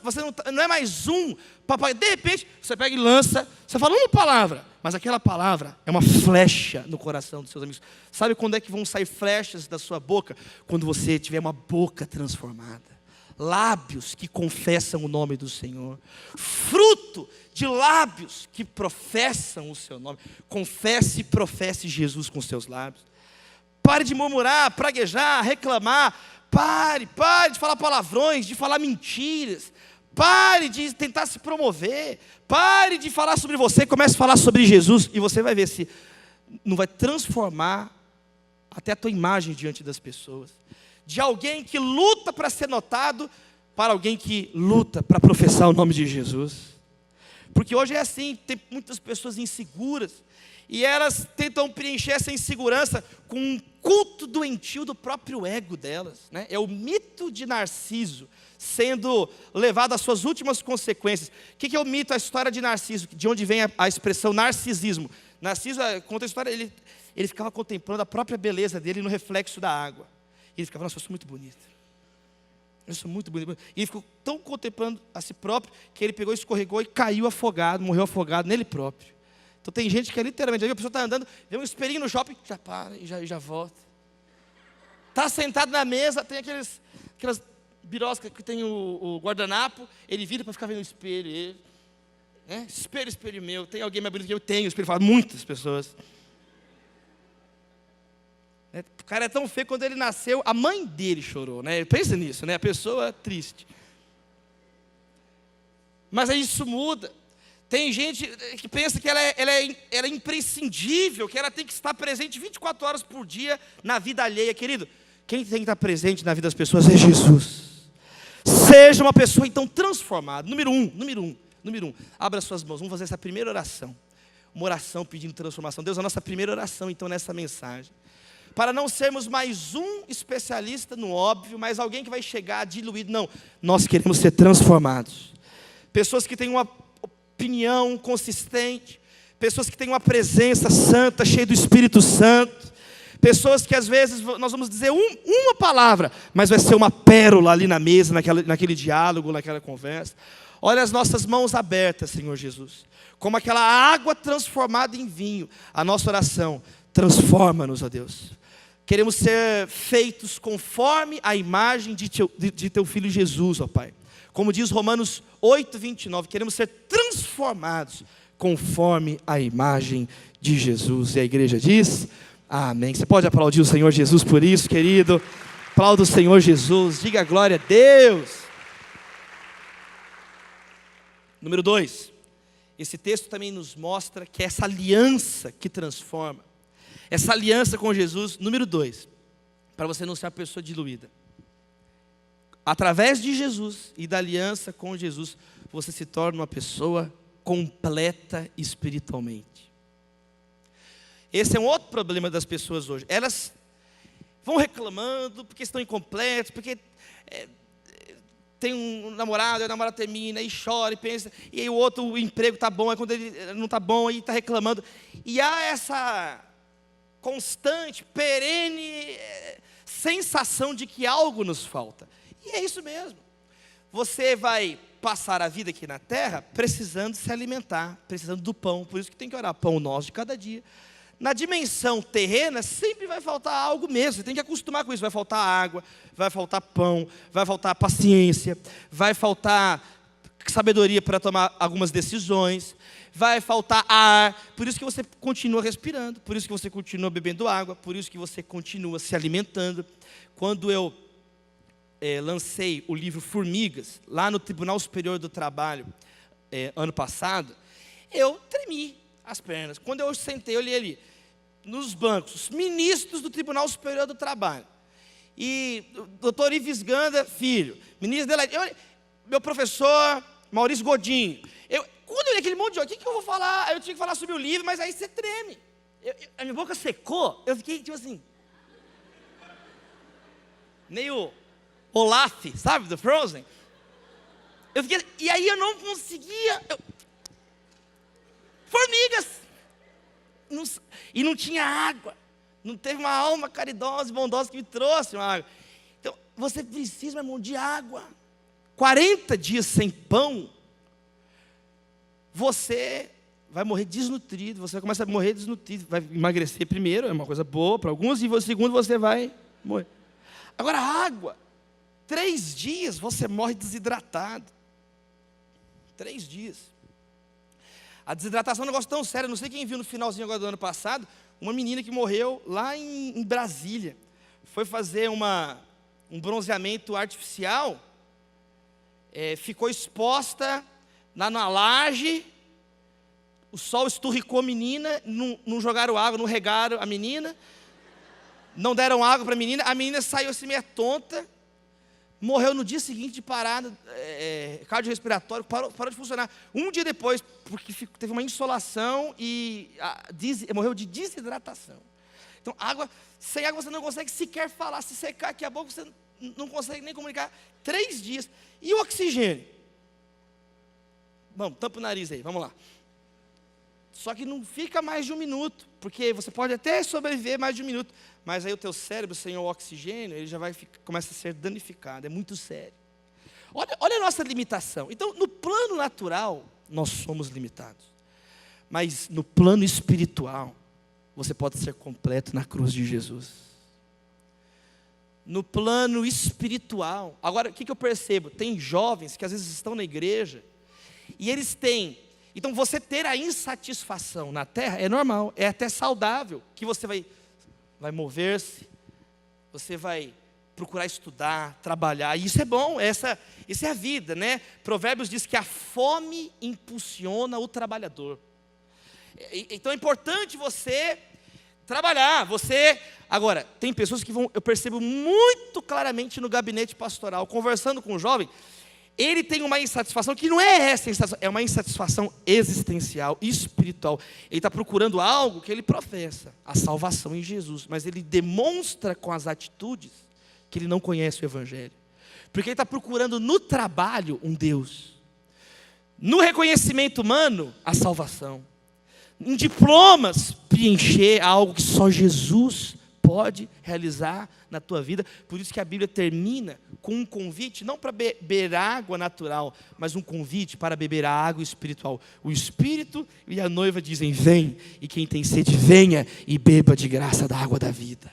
não é mais um papai. De repente, você pega e lança, você fala uma palavra, mas aquela palavra é uma flecha no coração dos seus amigos. Sabe quando é que vão sair flechas da sua boca? Quando você tiver uma boca transformada. Lábios que confessam o nome do Senhor. Fruto de lábios que professam o seu nome. Confesse e professe Jesus com seus lábios. Pare de murmurar, praguejar, reclamar. Pare de falar palavrões, de falar mentiras. Pare de tentar se promover. Pare de falar sobre você, comece a falar sobre Jesus. E você vai ver se não vai transformar até a tua imagem diante das pessoas. De alguém que luta para ser notado, para alguém que luta para professar o nome de Jesus. Porque hoje é assim, tem muitas pessoas inseguras, e elas tentam preencher essa insegurança com um culto doentio do próprio ego delas, né? É o mito de Narciso sendo levado às suas últimas consequências. O que é o mito, a história de Narciso? De onde vem a expressão narcisismo? Narciso, conta a história, ele ficava contemplando a própria beleza dele no reflexo da água. E ele ficava, nossa, eu sou muito bonito. Eu sou muito bonito. E ele ficou tão contemplando a si próprio, que ele pegou, escorregou e caiu afogado, morreu afogado nele próprio. Então tem gente que é literalmente, a pessoa está andando, vê um espelhinho no shopping, já para e já volta. Está sentado na mesa, tem aquelas biroscas que tem o guardanapo, ele vira para ficar vendo o espelho. Ele, né? Espelho meu, tem alguém mais bonito que eu? Tenho, o espelho fala, muitas pessoas. O cara é tão feio, quando ele nasceu, a mãe dele chorou, né? Pensa nisso, né? A pessoa triste. Mas aí isso muda. Tem gente que pensa que ela é imprescindível, que ela tem que estar presente 24 horas por dia na vida alheia. Querido, quem tem que estar presente na vida das pessoas é Jesus. Seja uma pessoa então transformada. Número um. Abra suas mãos, vamos fazer essa primeira oração. Uma oração pedindo transformação. Deus, a nossa primeira oração então nessa mensagem. Para não sermos mais um especialista no óbvio, mas alguém que vai chegar diluído. Não, nós queremos ser transformados. Pessoas que têm uma opinião consistente, pessoas que têm uma presença santa, cheia do Espírito Santo, pessoas que às vezes nós vamos dizer uma palavra, mas vai ser uma pérola ali na mesa, naquele diálogo, naquela conversa. Olha as nossas mãos abertas, Senhor Jesus, como aquela água transformada em vinho. A nossa oração, transforma-nos, ó Deus. Queremos ser feitos conforme a imagem de teu Filho Jesus, ó Pai. Como diz Romanos 8:29, queremos ser transformados conforme a imagem de Jesus. E a igreja diz, amém. Você pode aplaudir o Senhor Jesus por isso, querido. Aplauda o Senhor Jesus, diga glória a Deus. Número 2, esse texto também nos mostra que é essa aliança que transforma. Essa aliança com Jesus, número 2, para você não ser uma pessoa diluída. Através de Jesus e da aliança com Jesus, você se torna uma pessoa completa espiritualmente. Esse é um outro problema das pessoas hoje. Elas vão reclamando porque estão incompletas, porque tem um namorado, aí o namorado termina, e chora, e pensa, e aí o outro, o emprego está bom, aí quando ele não está bom, aí está reclamando. E há essa constante, perene sensação de que algo nos falta. E é isso mesmo. Você vai passar a vida aqui na terra precisando se alimentar, precisando do pão, por isso que tem que orar, pão nosso de cada dia. Na dimensão terrena, sempre vai faltar algo mesmo, você tem que acostumar com isso, vai faltar água, vai faltar pão, vai faltar paciência, vai faltar sabedoria para tomar algumas decisões, vai faltar ar, por isso que você continua respirando, por isso que você continua bebendo água, por isso que você continua se alimentando. Quando eu lancei o livro Formigas, lá no Tribunal Superior do Trabalho, ano passado, eu tremi as pernas. Quando eu sentei, eu olhei ali, nos bancos, os ministros do Tribunal Superior do Trabalho, e o doutor Ives Ganda, filho, ministro dele, meu professor Maurício Godinho. Quando eu olhei aquele monte de gente, o que eu vou falar? Eu tinha que falar sobre o livro, mas aí você treme. A minha boca secou, eu fiquei tipo assim, meio Olaf, sabe, do Frozen. E aí eu não conseguia. Formigas. E não tinha água. Não teve uma alma caridosa e bondosa que me trouxe uma água. Então, você precisa, meu irmão, de água. 40 dias sem pão, você vai morrer desnutrido. Você começa a morrer desnutrido. Vai emagrecer primeiro, é uma coisa boa para alguns. E segundo, você vai morrer. Agora, água. 3 dias você morre desidratado. 3 dias. A desidratação é um negócio tão sério, não sei quem viu no finalzinho agora do ano passado, uma menina que morreu lá em Brasília. Foi fazer um bronzeamento artificial, ficou exposta na laje, o sol esturricou a menina, não jogaram água, não regaram a menina, não deram água para a menina saiu assim meio tonta, morreu no dia seguinte de parada cardiorrespiratório, parou de funcionar. Um dia depois, porque teve uma insolação e morreu de desidratação. Então, sem água você não consegue sequer falar. Se secar aqui a boca, você não consegue nem comunicar. 3 dias. E o oxigênio? Vamos, tampa o nariz aí, vamos lá. Só que não fica mais de 1 minuto, porque você pode até sobreviver mais de 1 minuto, mas aí o teu cérebro, sem o oxigênio, ele já começa a ser danificado, é muito sério. Olha a nossa limitação. Então, no plano natural, nós somos limitados. Mas no plano espiritual, você pode ser completo na cruz de Jesus. No plano espiritual. Agora, o que eu percebo? Tem jovens que às vezes estão na igreja, e eles têm. Então, você ter a insatisfação na terra é normal, é até saudável, que você vai mover-se, você vai procurar estudar, trabalhar, e isso é bom, essa é a vida, né? Provérbios diz que a fome impulsiona o trabalhador. Então é importante você trabalhar, Agora, tem pessoas que eu percebo muito claramente no gabinete pastoral, conversando com o jovem, ele tem uma insatisfação que não é essa insatisfação, é uma insatisfação existencial, espiritual. Ele está procurando algo que ele professa, a salvação em Jesus, mas ele demonstra com as atitudes que ele não conhece o Evangelho. Porque ele está procurando no trabalho um Deus, no reconhecimento humano, a salvação, em diplomas, preencher algo que só Jesus pode realizar na tua vida. Por isso que a Bíblia termina com um convite, não para beber água natural, mas um convite para beber a água espiritual. O Espírito e a noiva dizem, vem, e quem tem sede, venha e beba de graça da água da vida.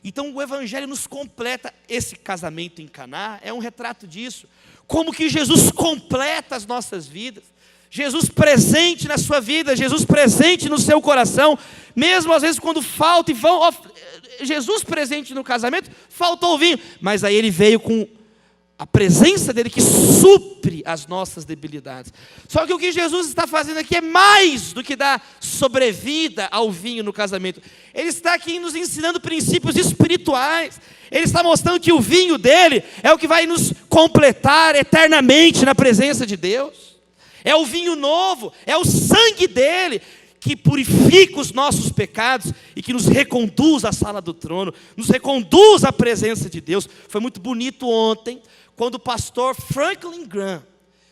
Então o Evangelho nos completa. Esse casamento em Caná é um retrato disso. Como que Jesus completa as nossas vidas. Jesus presente na sua vida, Jesus presente no seu coração, mesmo às vezes quando falta, Jesus presente no casamento, faltou o vinho, mas aí ele veio com a presença dele que supre as nossas debilidades. Só que o que Jesus está fazendo aqui é mais do que dar sobrevida ao vinho no casamento. Ele está aqui nos ensinando princípios espirituais. Ele está mostrando que o vinho dele é o que vai nos completar eternamente na presença de Deus. É o vinho novo, é o sangue dele, que purifica os nossos pecados e que nos reconduz à sala do trono, nos reconduz à presença de Deus. Foi muito bonito ontem, quando o pastor Franklin Graham,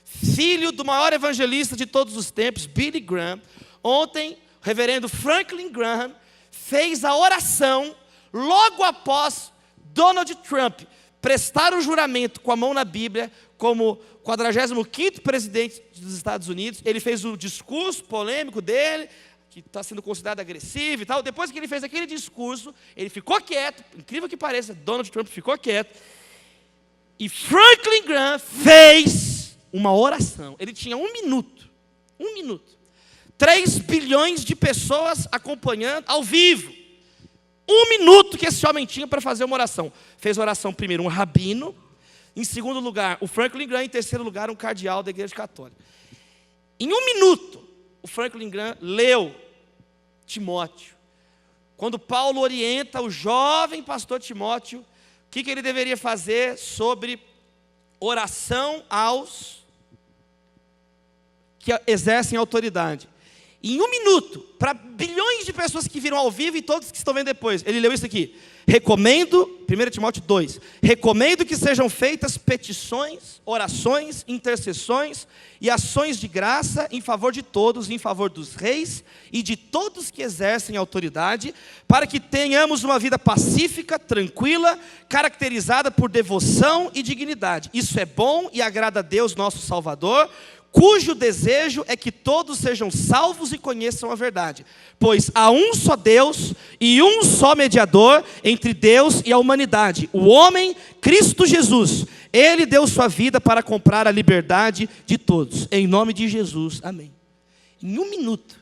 filho do maior evangelista de todos os tempos, Billy Graham, ontem, o reverendo Franklin Graham fez a oração logo após Donald Trump prestar o juramento com a mão na Bíblia como 45º presidente dos Estados Unidos. Ele fez o discurso polêmico dele, que está sendo considerado agressivo e tal. Depois que ele fez aquele discurso, ele ficou quieto, incrível que pareça, Donald Trump ficou quieto, e Franklin Graham fez uma oração. Ele tinha 1 minuto, 3 bilhões de pessoas acompanhando ao vivo. 1 minuto que esse homem tinha para fazer uma oração. Fez oração primeiro um rabino, em segundo lugar o Franklin Graham, em terceiro lugar um cardeal da Igreja Católica. Em 1 minuto, o Franklin Graham leu Timóteo. Quando Paulo orienta o jovem pastor Timóteo, o que ele deveria fazer sobre oração aos que exercem autoridade. Em 1 minuto, para bilhões de pessoas que viram ao vivo e todos que estão vendo depois, ele leu isso aqui. Recomendo, 1 Timóteo 2, recomendo que sejam feitas petições, orações, intercessões e ações de graça em favor de todos, em favor dos reis e de todos que exercem autoridade, para que tenhamos uma vida pacífica, tranquila, caracterizada por devoção e dignidade. Isso é bom e agrada a Deus, nosso Salvador, cujo desejo é que todos sejam salvos e conheçam a verdade. Pois há um só Deus e um só mediador entre Deus e a humanidade, o homem Cristo Jesus. Ele deu sua vida para comprar a liberdade de todos. Em nome de Jesus, amém. Em 1 minuto,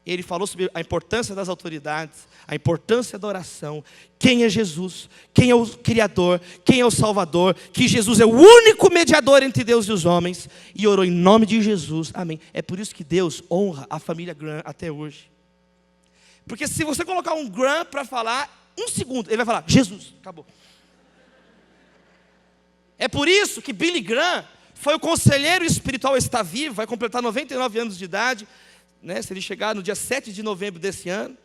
ele falou sobre a importância das autoridades, a importância da oração, quem é Jesus, quem é o Criador, quem é o Salvador, que Jesus é o único mediador entre Deus e os homens, e orou em nome de Jesus, amém. É por isso que Deus honra a família Graham até hoje. Porque se você colocar um Graham para falar, 1 segundo, ele vai falar, Jesus, acabou. É por isso que Billy Graham foi o conselheiro espiritual, está vivo, vai completar 99 anos de idade, né, se ele chegar no dia 7 de novembro desse ano,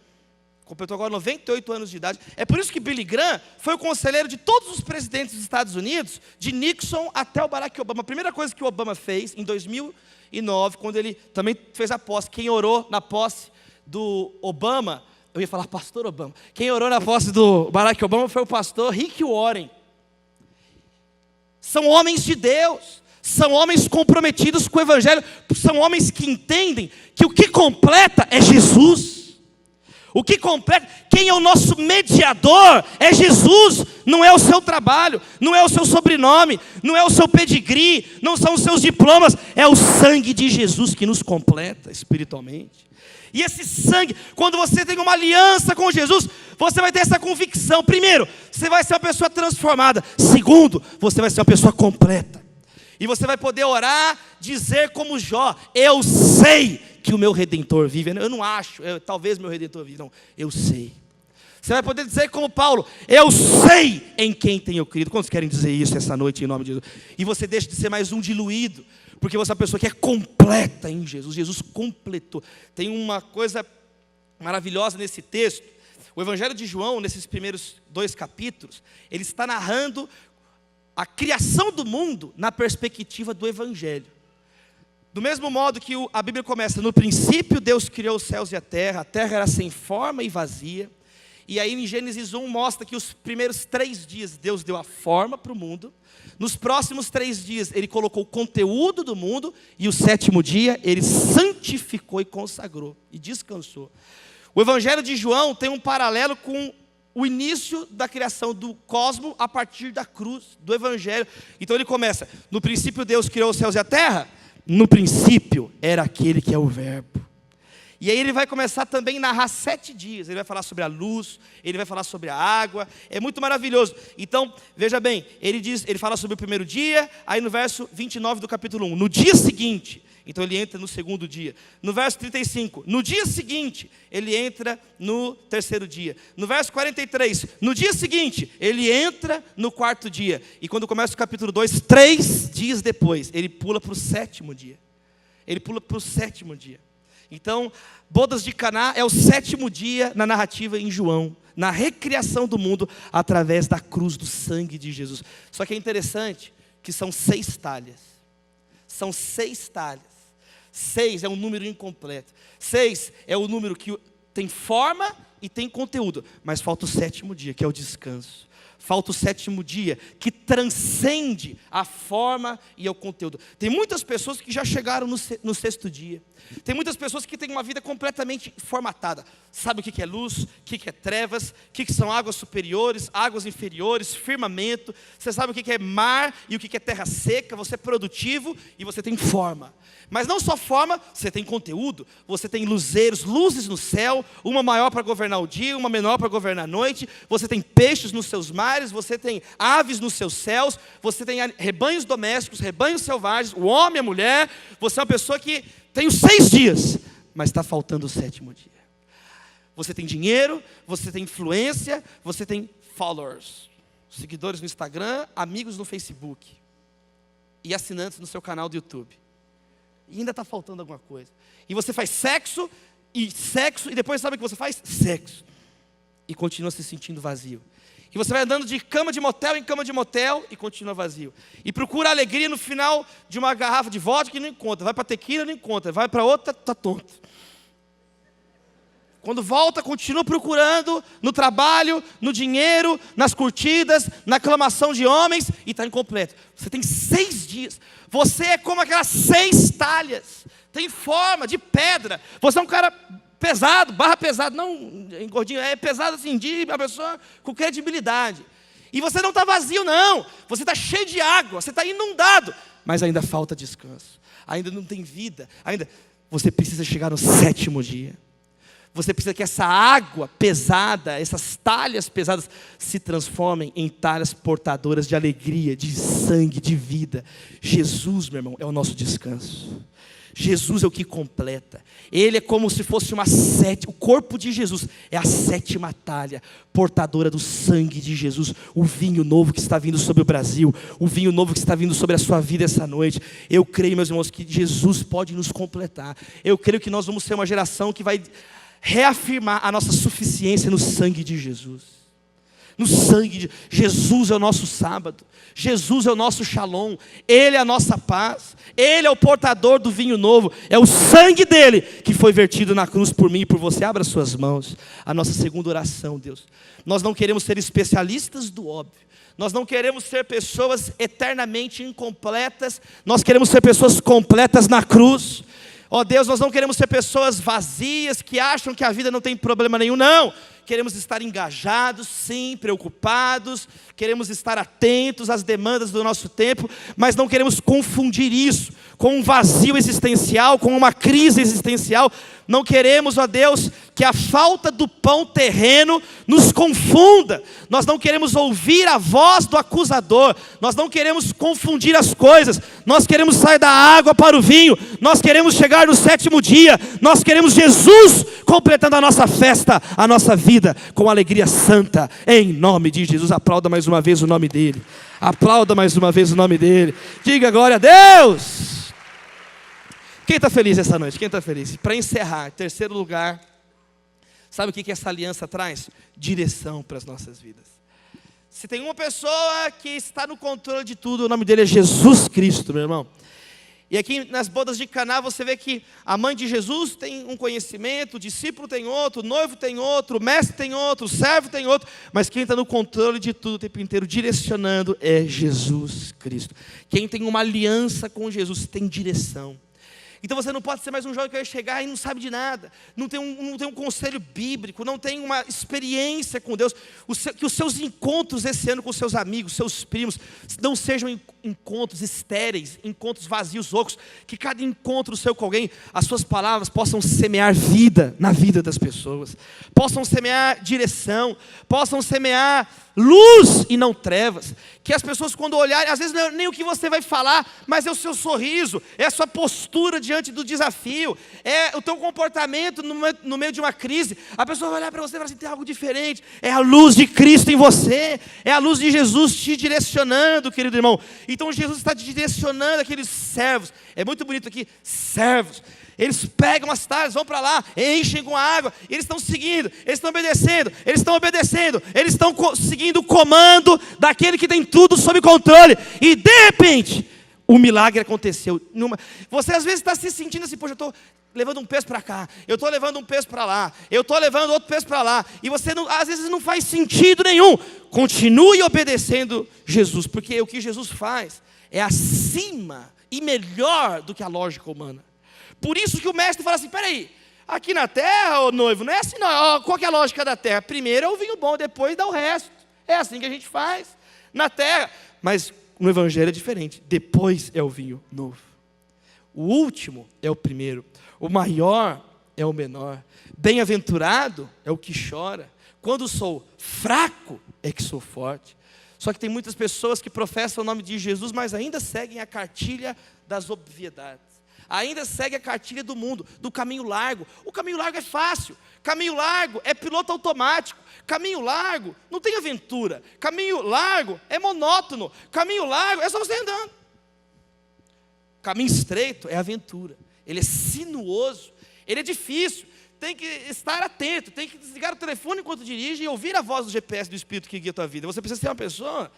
completou agora 98 anos de idade. É por isso que Billy Graham foi o conselheiro de todos os presidentes dos Estados Unidos, de Nixon até o Barack Obama. A primeira coisa que o Obama fez, em 2009, quando ele também fez a posse, quem orou na posse do Obama, eu ia falar pastor Obama, quem orou na posse do Barack Obama foi o pastor Rick Warren. São homens de Deus, são homens comprometidos com o Evangelho, são homens que entendem que o que completa é Jesus. O que completa, quem é o nosso mediador é Jesus, não é o seu trabalho, não é o seu sobrenome, não é o seu pedigree, não são os seus diplomas, é o sangue de Jesus que nos completa espiritualmente. E esse sangue, quando você tem uma aliança com Jesus, você vai ter essa convicção. Primeiro, você vai ser uma pessoa transformada. Segundo, você vai ser uma pessoa completa. E você vai poder orar, dizer como Jó, eu sei que o meu Redentor vive. Eu não acho, talvez meu Redentor vive. Não, eu sei. Você vai poder dizer como Paulo, eu sei em quem tenho crido. Quantos querem dizer isso essa noite em nome de Jesus? E você deixa de ser mais um diluído, porque você é uma pessoa que é completa em Jesus. Jesus completou. Tem uma coisa maravilhosa nesse texto. O Evangelho de João, nesses primeiros 2 capítulos, ele está narrando a criação do mundo na perspectiva do Evangelho. Do mesmo modo que a Bíblia começa, no princípio Deus criou os céus e a terra era sem forma e vazia. E aí em Gênesis 1 mostra que os primeiros 3 dias Deus deu a forma para o mundo. Nos próximos 3 dias Ele colocou o conteúdo do mundo. E o 7º dia Ele santificou e consagrou e descansou. O Evangelho de João tem um paralelo com o início da criação do cosmos a partir da cruz, do Evangelho. Então ele começa, no princípio Deus criou os céus e a terra. No princípio era aquele que é o verbo. E aí ele vai começar também a narrar 7 dias. Ele vai falar sobre a luz, ele vai falar sobre a água. É muito maravilhoso. Então, veja bem, ele fala sobre o primeiro dia, aí no verso 29 do capítulo 1, no dia seguinte, então ele entra no 2º dia. No verso 35, no dia seguinte, ele entra no 3º dia. No verso 43, no dia seguinte, ele entra no 4º dia. E quando começa o capítulo 2, 3 dias depois, ele pula para o 7º dia. Ele pula para o 7º dia. Então, bodas de Caná é o 7º dia na narrativa em João, na recriação do mundo através da cruz do sangue de Jesus. Só que é interessante que são 6 talhas. São 6 talhas. 6 é um número incompleto. 6 é o número que tem forma e tem conteúdo, mas falta o 7º dia, que é o descanso. Falta o 7º dia, que transcende a forma e o conteúdo. Tem muitas pessoas que já chegaram no 6º dia. Tem muitas pessoas que têm uma vida completamente formatada. Sabe o que é luz, o que é trevas, o que são águas superiores, águas inferiores, firmamento. Você sabe o que é mar e o que é terra seca. Você é produtivo e você tem forma. Mas não só forma, você tem conteúdo. Você tem luzeiros, luzes no céu, uma maior para governar o dia, uma menor para governar a noite. Você tem peixes nos seus mares, você tem aves nos seus céus, você tem rebanhos domésticos, rebanhos selvagens, o homem, a mulher. Você é uma pessoa que tem os 6 dias, mas está faltando o 7º dia. Você tem dinheiro, você tem influência, você tem followers, seguidores no Instagram, amigos no Facebook e assinantes no seu canal do YouTube. E ainda está faltando alguma coisa. E você faz sexo, e depois sabe o que você faz? Sexo. E continua se sentindo vazio. E você vai andando de cama de motel em cama de motel e continua vazio. E procura alegria no final de uma garrafa de vodka e não encontra. Vai para tequila e não encontra. Vai para outra, está tonto. Quando volta, continua procurando no trabalho, no dinheiro, nas curtidas, na aclamação de homens e está incompleto. Você tem 6 dias. Você é como aquelas 6 talhas. Tem forma de pedra. Você é um cara pesado, barra pesado, não gordinho, é pesado assim, de uma pessoa com credibilidade. E você não está vazio, não. Você está cheio de água, você está inundado. Mas ainda falta descanso. Ainda não tem vida. Ainda você precisa chegar no 7º dia. Você precisa que essa água pesada, essas talhas pesadas, se transformem em talhas portadoras de alegria, de sangue, de vida. Jesus, meu irmão, é o nosso descanso. Jesus é o que completa. Ele é como se fosse o corpo de Jesus é a 7ª talha, portadora do sangue de Jesus. O vinho novo que está vindo sobre o Brasil, o vinho novo que está vindo sobre a sua vida essa noite. Eu creio, meus irmãos, que Jesus pode nos completar. Eu creio que nós vamos ser uma geração que vai reafirmar a nossa suficiência no sangue de Jesus. No sangue de Jesus é o nosso sábado. Jesus é o nosso shalom. Ele é a nossa paz. Ele é o portador do vinho novo. É o sangue dele que foi vertido na cruz por mim e por você. Abra suas mãos. A nossa segunda oração, Deus. Nós não queremos ser especialistas do óbvio. Nós não queremos ser pessoas eternamente incompletas. Nós queremos ser pessoas completas na cruz. Ó Deus, nós não queremos ser pessoas vazias que acham que a vida não tem problema nenhum, não. Queremos estar engajados, sim, preocupados, queremos estar atentos às demandas do nosso tempo, mas não queremos confundir isso com um vazio existencial, com uma crise existencial. Não queremos, ó Deus, que a falta do pão terreno nos confunda. Nós não queremos ouvir a voz do acusador. Nós não queremos confundir as coisas. Nós queremos sair da água para o vinho. Nós queremos chegar no 7º dia. Nós queremos Jesus completando a nossa festa, a nossa vida, com alegria santa, em nome de Jesus. Aplauda mais uma vez o nome dele. Aplauda mais uma vez o nome dele. Diga glória a Deus. Quem está feliz essa noite? Quem está feliz? Para encerrar, em terceiro lugar, sabe o que essa aliança traz? Direção para as nossas vidas. Se tem uma pessoa que está no controle de tudo, o nome dele é Jesus Cristo, meu irmão. E aqui nas bodas de Caná você vê que a mãe de Jesus tem um conhecimento, o discípulo tem outro, o noivo tem outro, o mestre tem outro, o servo tem outro, mas quem está no controle de tudo o tempo inteiro, direcionando, é Jesus Cristo. Quem tem uma aliança com Jesus tem direção. Então você não pode ser mais um jovem que vai chegar e não sabe de nada, não tem um conselho bíblico, não tem uma experiência com Deus. Que os seus encontros esse ano com seus amigos, seus primos, não sejam encontros estéreis, encontros vazios, ocos. Que cada encontro seu com alguém, as suas palavras possam semear vida na vida das pessoas, possam semear direção, possam semear luz e não trevas. Que as pessoas quando olharem, às vezes não é nem o que você vai falar, mas é o seu sorriso, é a sua postura diante do desafio, é o teu comportamento no meio de uma crise. A pessoa vai olhar para você e falar assim, tem algo diferente. É a luz de Cristo em você, é a luz de Jesus te direcionando, querido irmão. Então Jesus está te direcionando aqueles servos. É muito bonito aqui, servos. eles pegam as talhas, vão para lá, enchem com água, eles estão seguindo, eles estão obedecendo, eles estão seguindo o comando daquele que tem tudo sob controle, e de repente, o milagre aconteceu. Você às vezes está se sentindo assim, poxa, eu estou levando um peso para cá, eu estou levando um peso para lá, eu estou levando outro peso para lá, e você às vezes não faz sentido nenhum. Continue obedecendo Jesus, porque o que Jesus faz é acima e melhor do que a lógica humana. Por isso que o mestre fala assim, peraí, aqui na terra, ô noivo, não é assim não. Qual que é a lógica da terra? Primeiro é o vinho bom, depois dá o resto. É assim que a gente faz na terra. Mas no evangelho é diferente, depois é o vinho novo. O último é o primeiro, o maior é o menor. Bem-aventurado é o que chora. Quando sou fraco é que sou forte. Só que tem muitas pessoas que professam o nome de Jesus, mas ainda seguem a cartilha das obviedades. Ainda seguem a cartilha do mundo, do caminho largo. O caminho largo é fácil. Caminho largo é piloto automático. Caminho largo não tem aventura. Caminho largo é monótono. Caminho largo é só você andando. Caminho estreito é aventura. Ele é sinuoso. Ele é difícil. Tem que estar atento, tem que desligar o telefone enquanto dirige e ouvir a voz do GPS do Espírito que guia a tua vida. Você precisa ser uma pessoa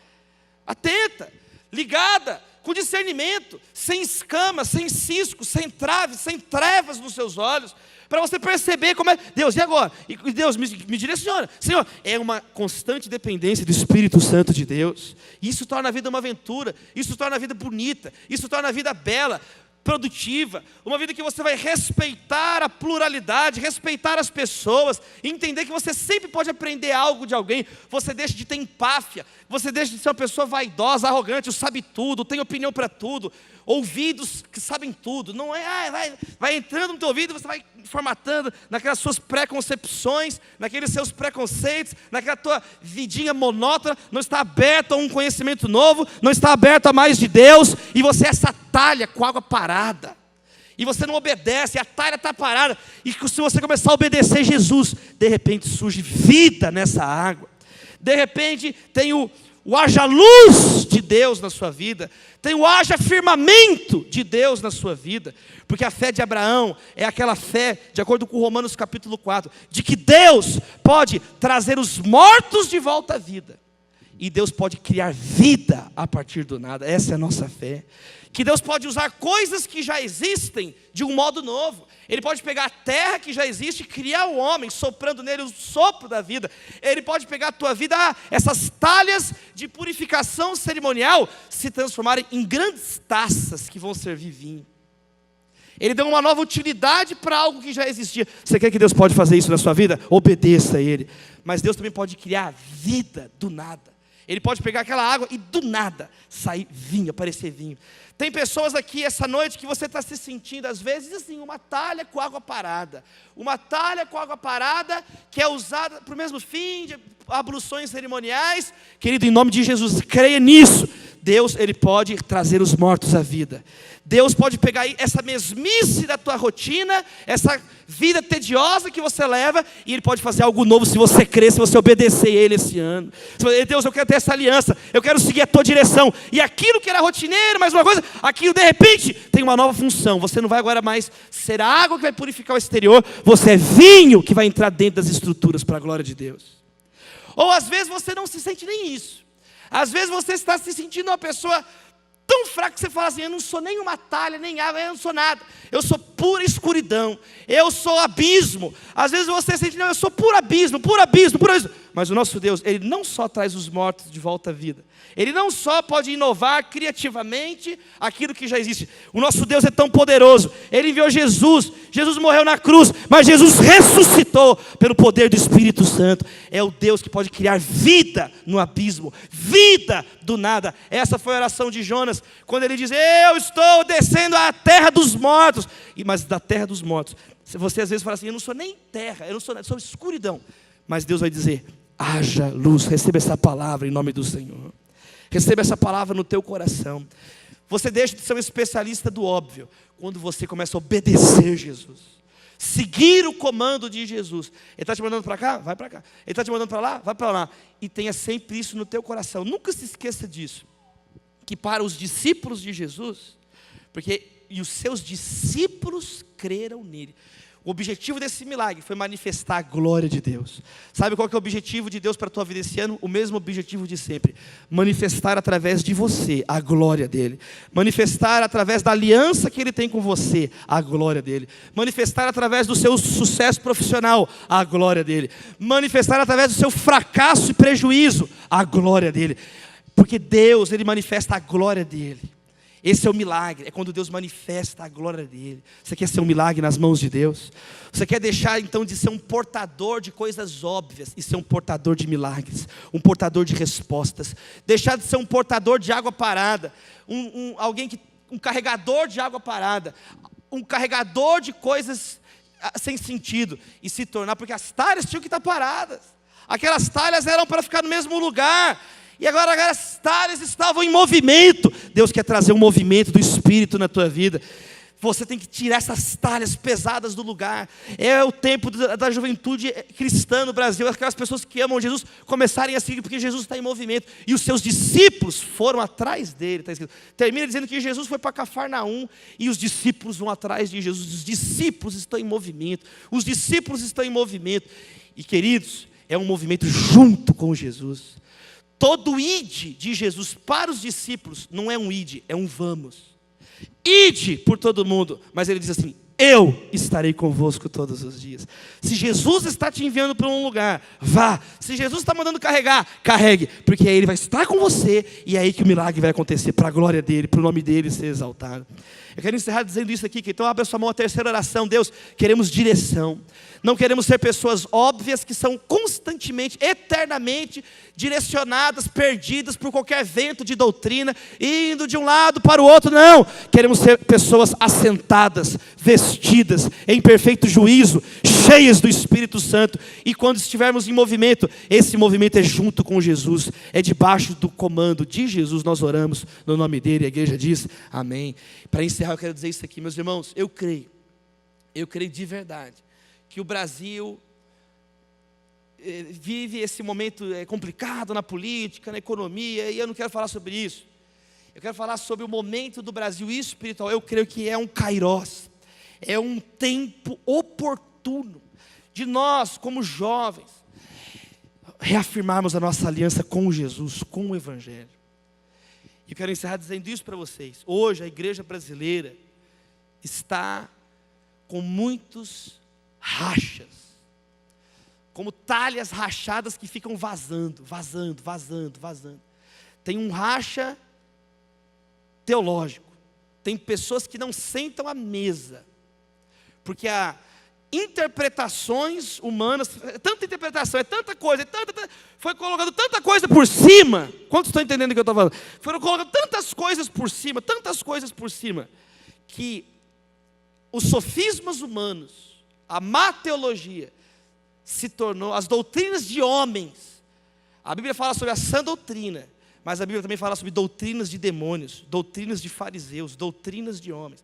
atenta, ligada, com discernimento, sem escamas, sem ciscos, sem traves, sem trevas nos seus olhos, para você perceber como é. Deus, e agora? E Deus, me direciona. Senhor, é uma constante dependência do Espírito Santo de Deus. Isso torna a vida uma aventura, isso torna a vida bonita, isso torna a vida bela, produtiva, uma vida que você vai respeitar a pluralidade, respeitar as pessoas, entender que você sempre pode aprender algo de alguém. Você deixa de ter empáfia, você deixa de ser uma pessoa vaidosa, arrogante, sabe tudo, tem opinião para tudo, ouvidos que sabem tudo. Não é, vai entrando no teu ouvido, você vai formatando naquelas suas preconcepções, naqueles seus preconceitos, naquela tua vidinha monótona, não está aberto a um conhecimento novo, não está aberto a mais de Deus, e você é essa talha com água parada, e você não obedece, a talha está parada, e se você começar a obedecer Jesus, de repente surge vida nessa água, de repente tem o haja luz de Deus na sua vida, tem o haja firmamento de Deus na sua vida, porque a fé de Abraão é aquela fé, de acordo com Romanos capítulo 4, de que Deus pode trazer os mortos de volta à vida, e Deus pode criar vida a partir do nada. Essa é a nossa fé, que Deus pode usar coisas que já existem de um modo novo. Ele pode pegar a terra que já existe e criar o homem, soprando nele o sopro da vida. Ele pode pegar a tua vida, essas talhas de purificação cerimonial, se transformarem em grandes taças que vão servir vinho. Ele deu uma nova utilidade para algo que já existia. Você quer que Deus pode fazer isso na sua vida? Obedeça a Ele. Mas Deus também pode criar vida do nada. Ele pode pegar aquela água e do nada sair vinho, aparecer vinho. Tem pessoas aqui essa noite que você está se sentindo às vezes assim, uma talha com água parada. Uma talha com água parada que é usada para o mesmo fim, de abluções cerimoniais. Querido, em nome de Jesus, creia nisso. Deus, Ele pode trazer os mortos à vida. Deus pode pegar aí essa mesmice da tua rotina, essa vida tediosa que você leva, e Ele pode fazer algo novo se você crer, se você obedecer a Ele esse ano. Deus, eu quero ter essa aliança, eu quero seguir a tua direção, e aquilo que era rotineiro, mais uma coisa, aquilo de repente tem uma nova função. Você não vai agora mais ser a água que vai purificar o exterior, você é vinho que vai entrar dentro das estruturas para a glória de Deus. Ou às vezes você não se sente nem isso. Às vezes você está se sentindo uma pessoa tão fraca que você fala assim, eu não sou nem uma talha, nem água, eu não sou nada. Eu sou pura escuridão, eu sou abismo. Às vezes você sente, não, eu sou puro abismo, puro abismo, puro abismo. Mas o nosso Deus, Ele não só traz os mortos de volta à vida. Ele não só pode inovar criativamente aquilo que já existe. O nosso Deus é tão poderoso. Ele enviou Jesus. Jesus morreu na cruz, mas Jesus ressuscitou pelo poder do Espírito Santo. É o Deus que pode criar vida no abismo, vida do nada. Essa foi a oração de Jonas, quando ele diz, eu estou descendo à terra dos mortos. Mas da terra dos mortos, você às vezes fala assim, eu não sou nem terra, eu não sou nada, sou escuridão. Mas Deus vai dizer, haja luz. Receba essa palavra em nome do Senhor. Receba essa palavra no teu coração. Você deixa de ser um especialista do óbvio quando você começa a obedecer Jesus, seguir o comando de Jesus. Ele está te mandando para cá? Vai para cá. Ele está te mandando para lá? Vai para lá. E tenha sempre isso no teu coração. Nunca se esqueça disso, que para os discípulos de Jesus, porque e os seus discípulos creram nele. O objetivo desse milagre foi manifestar a glória de Deus. Sabe qual que é o objetivo de Deus para a tua vida esse ano? O mesmo objetivo de sempre. Manifestar através de você a glória dele. Manifestar através da aliança que ele tem com você a glória dele. Manifestar através do seu sucesso profissional a glória dele. Manifestar através do seu fracasso e prejuízo a glória dele. Porque Deus, ele manifesta a glória dele. Esse é o milagre, é quando Deus manifesta a glória dele. Você quer ser um milagre nas mãos de Deus? Você quer deixar então de ser um portador de coisas óbvias e ser um portador de milagres, um portador de respostas, deixar de ser um portador de água parada, um carregador de água parada, um carregador de coisas sem sentido, e se tornar, porque as talhas tinham que estar paradas, aquelas talhas eram para ficar no mesmo lugar, e agora as talhas estavam em movimento. Deus quer trazer um movimento do Espírito na tua vida. Você tem que tirar essas talhas pesadas do lugar. É o tempo da juventude cristã no Brasil. Aquelas pessoas que amam Jesus começarem a seguir, porque Jesus está em movimento. E os seus discípulos foram atrás dele. Está escrito. Termina dizendo que Jesus foi para Cafarnaum e os discípulos vão atrás de Jesus. Os discípulos estão em movimento. Os discípulos estão em movimento. E queridos, é um movimento junto com Jesus. Todo ide de Jesus para os discípulos não é um ide, é um vamos. Ide por todo mundo, mas ele diz assim: eu estarei convosco todos os dias. Se Jesus está te enviando para um lugar, vá. Se Jesus está mandando carregar, carregue, porque aí ele vai estar com você e é aí que o milagre vai acontecer, para a glória dele, para o nome dele ser exaltado. Eu quero encerrar dizendo isso aqui, que então abre a sua mão, a terceira oração. Deus, queremos direção. Não queremos ser pessoas óbvias que são constantemente, eternamente direcionadas, perdidas por qualquer vento de doutrina, indo de um lado para o outro. Não, queremos ser pessoas assentadas, vestidas em perfeito juízo, cheias do Espírito Santo. E quando estivermos em movimento, esse movimento é junto com Jesus, é debaixo do comando de Jesus. Nós oramos no nome dele, a igreja diz amém. Para encerrar, eu quero dizer isso aqui, meus irmãos. Eu creio de verdade que o Brasil vive esse momento complicado na política, na economia, e eu não quero falar sobre isso. Eu quero falar sobre o momento do Brasil espiritual. Eu creio que é um kairós, é um tempo oportuno de nós, como jovens, reafirmarmos a nossa aliança com Jesus, com o Evangelho. E eu quero encerrar dizendo isso para vocês. Hoje a igreja brasileira está com muitos rachas, como talhas rachadas que ficam vazando. Tem um racha teológico, tem pessoas que não sentam à mesa, porque há interpretações humanas, tanta interpretação, é tanta coisa, foi colocando tanta coisa por cima. Quantos estão entendendo o que eu estou falando? Foram colocando tantas coisas por cima, que os sofismas humanos, a má teologia, se tornou as doutrinas de homens. A Bíblia fala sobre a sã doutrina, mas a Bíblia também fala sobre doutrinas de demônios, doutrinas de fariseus, doutrinas de homens.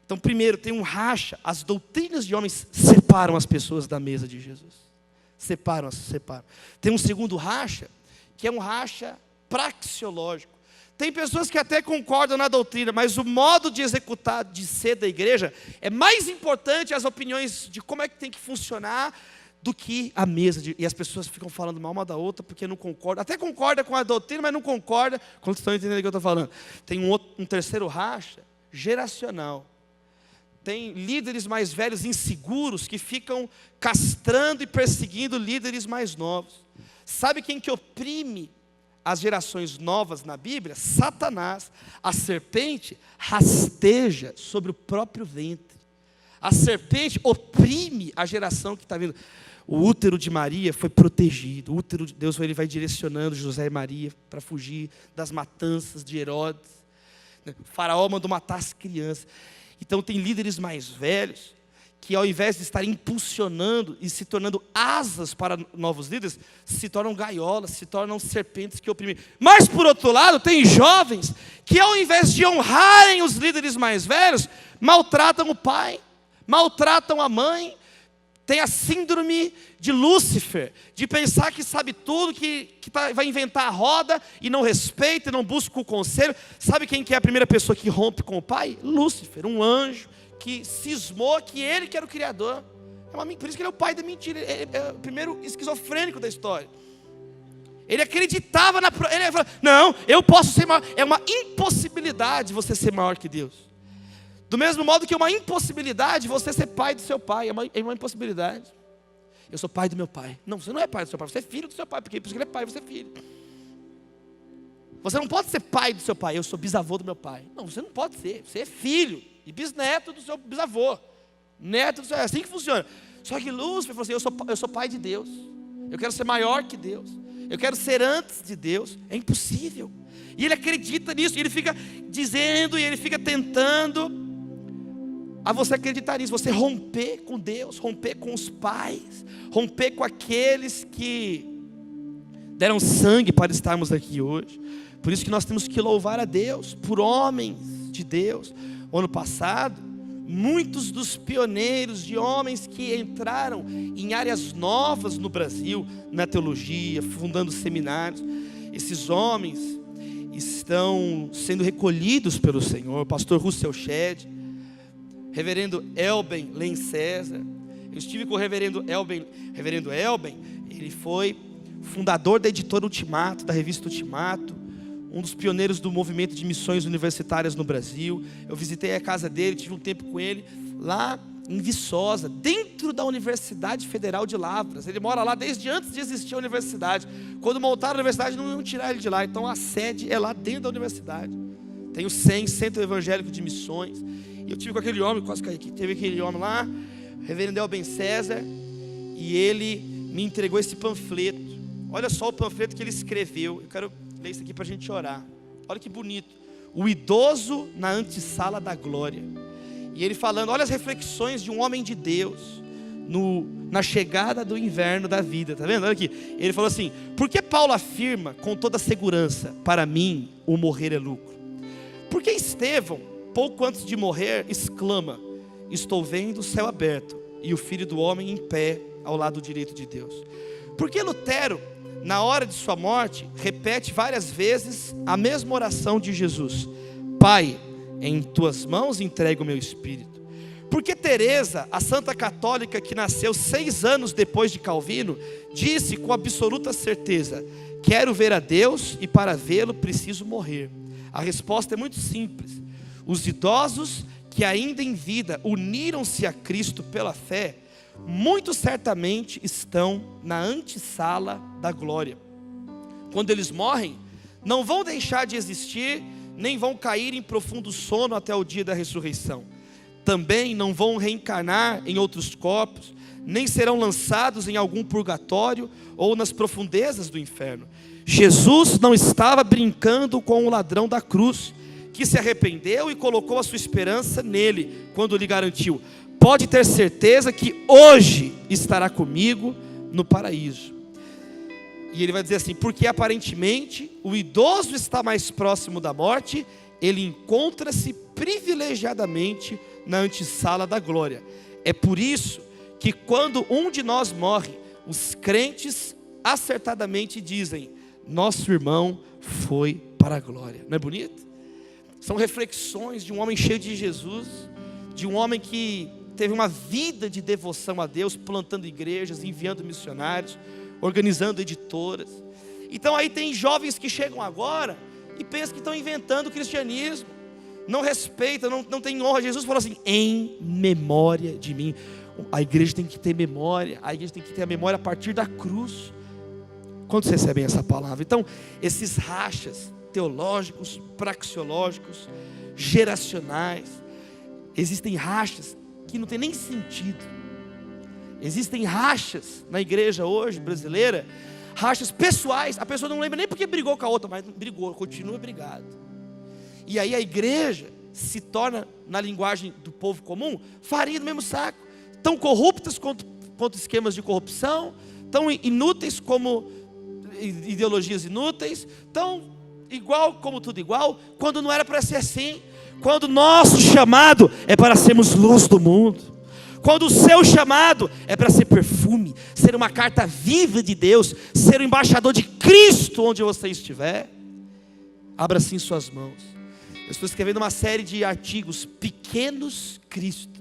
Então, primeiro, tem um racha. As doutrinas de homens separam as pessoas da mesa de Jesus. Separam. Tem um segundo racha, que é um racha praxeológico. Tem pessoas que até concordam na doutrina, mas o modo de executar, de ser da igreja, é mais importante as opiniões de como é que tem que funcionar do que a mesa. E as pessoas ficam falando mal uma da outra porque não concordam. Até concorda com a doutrina, mas não concorda. Quando estão entendendo o que eu estou falando. Tem um terceiro racha, geracional. Tem líderes mais velhos inseguros que ficam castrando e perseguindo líderes mais novos. Sabe quem que oprime as gerações novas na Bíblia? Satanás. A serpente rasteja sobre o próprio ventre. A serpente oprime a geração que está vindo. O útero de Maria foi protegido. O útero de Deus, ele vai direcionando José e Maria para fugir das matanças de Herodes. O faraó mandou matar as crianças. Então tem líderes mais velhos que, ao invés de estarem impulsionando e se tornando asas para novos líderes, se tornam gaiolas, se tornam serpentes que oprimem. Mas, por outro lado, tem jovens que, ao invés de honrarem os líderes mais velhos, maltratam o pai, maltratam a mãe, tem a síndrome de Lúcifer, de pensar que sabe tudo, vai inventar a roda e não respeita, e não busca o conselho. Sabe quem que é a primeira pessoa que rompe com o pai? Lúcifer, um anjo que cismou que ele que era o criador. Por isso que ele é o pai da mentira, ele é o primeiro esquizofrênico da história. Ele acreditava ele falou, não, eu posso ser maior. É uma impossibilidade você ser maior que Deus. Do mesmo modo que é uma impossibilidade você ser pai do seu pai. É uma impossibilidade. Eu sou pai do meu pai. Não, você não é pai do seu pai, você é filho do seu pai. Porque por isso que ele é pai, você é filho. Você não pode ser pai do seu pai. Eu sou bisavô do meu pai. Não, você não pode ser. Você é filho e bisneto do seu bisavô. Neto do seu... É assim que funciona. Só que Lúcifer falou assim, eu sou pai de Deus. Eu quero ser maior que Deus. Eu quero ser antes de Deus. É impossível. E ele acredita nisso. E ele fica dizendo, e ele fica tentando a você acreditar nisso. Você romper com Deus, romper com os pais, romper com aqueles que deram sangue para estarmos aqui hoje. Por isso que nós temos que louvar a Deus por homens de Deus. O ano passado, muitos dos pioneiros de homens que entraram em áreas novas no Brasil, na teologia, fundando seminários, esses homens estão sendo recolhidos pelo Senhor. Pastor Russell Shedd, reverendo Elben Len César. Eu estive com o reverendo Elben, ele foi fundador da editora Ultimato, da revista Ultimato, um dos pioneiros do movimento de missões universitárias no Brasil. Eu visitei a casa dele, tive um tempo com ele, lá em Viçosa, dentro da Universidade Federal de Lavras. Ele mora lá desde antes de existir a universidade. Quando montaram a universidade, não iam tirar ele de lá. Então a sede é lá dentro da universidade. Tem o CEM, Centro Evangélico de Missões. E eu tive com aquele homem, quase caí aqui, teve aquele homem lá, reverendo Elben César, e ele me entregou esse panfleto. Olha só o panfleto que ele escreveu. Eu quero ler isso aqui para a gente orar. Olha que bonito. O idoso na antessala da glória. E ele falando, olha as reflexões de um homem de Deus na chegada do inverno da vida. Está vendo? Olha aqui. Ele falou assim, por que Paulo afirma com toda segurança, para mim o morrer é lucro? Por que Estevão, pouco antes de morrer, exclama, estou vendo o céu aberto e o Filho do Homem em pé ao lado direito de Deus? Por que Lutero, na hora de sua morte, repete várias vezes a mesma oração de Jesus? Pai, em tuas mãos entrego o meu espírito. Porque Teresa, a santa católica que nasceu 6 anos depois de Calvino, disse com absoluta certeza, quero ver a Deus e para vê-lo preciso morrer. A resposta é muito simples. Os idosos que ainda em vida uniram-se a Cristo pela fé, muito certamente estão na antessala da glória. Quando eles morrem, não vão deixar de existir, nem vão cair em profundo sono até o dia da ressurreição. Também não vão reencarnar em outros corpos, nem serão lançados em algum purgatório ou nas profundezas do inferno. Jesus não estava brincando com o ladrão da cruz, que se arrependeu e colocou a sua esperança nele, quando lhe garantiu, pode ter certeza que hoje estará comigo no paraíso. E ele vai dizer assim, porque aparentemente o idoso está mais próximo da morte, ele encontra-se privilegiadamente na antessala da glória. É por isso que quando um de nós morre, os crentes acertadamente dizem, nosso irmão foi para a glória. Não é bonito? São reflexões de um homem cheio de Jesus, de um homem que teve uma vida de devoção a Deus, plantando igrejas, enviando missionários, organizando editoras. Então aí tem jovens que chegam agora e pensam que estão inventando o cristianismo, não respeitam, não tem honra. Jesus falou assim, em memória de mim. A igreja tem que ter memória, a igreja tem que ter a memória a partir da cruz. Quantos recebem essa palavra? Então, esses rachas teológicos, praxeológicos, geracionais, existem rachas que não tem nem sentido. Existem rachas na igreja hoje brasileira, rachas pessoais, a pessoa não lembra nem porque brigou com a outra, mas brigou, continua brigado. E aí a igreja se torna, na linguagem do povo comum, farinha do mesmo saco, tão corruptas quanto esquemas de corrupção, tão inúteis como ideologias inúteis, tão igual como tudo igual, quando não era para ser assim. Quando nosso chamado é para sermos luz do mundo, Quando o seu chamado é para ser perfume, ser uma carta viva de Deus, ser o embaixador de Cristo onde você estiver, abra assim suas mãos. Eu estou escrevendo uma série de artigos, Pequenos Cristos.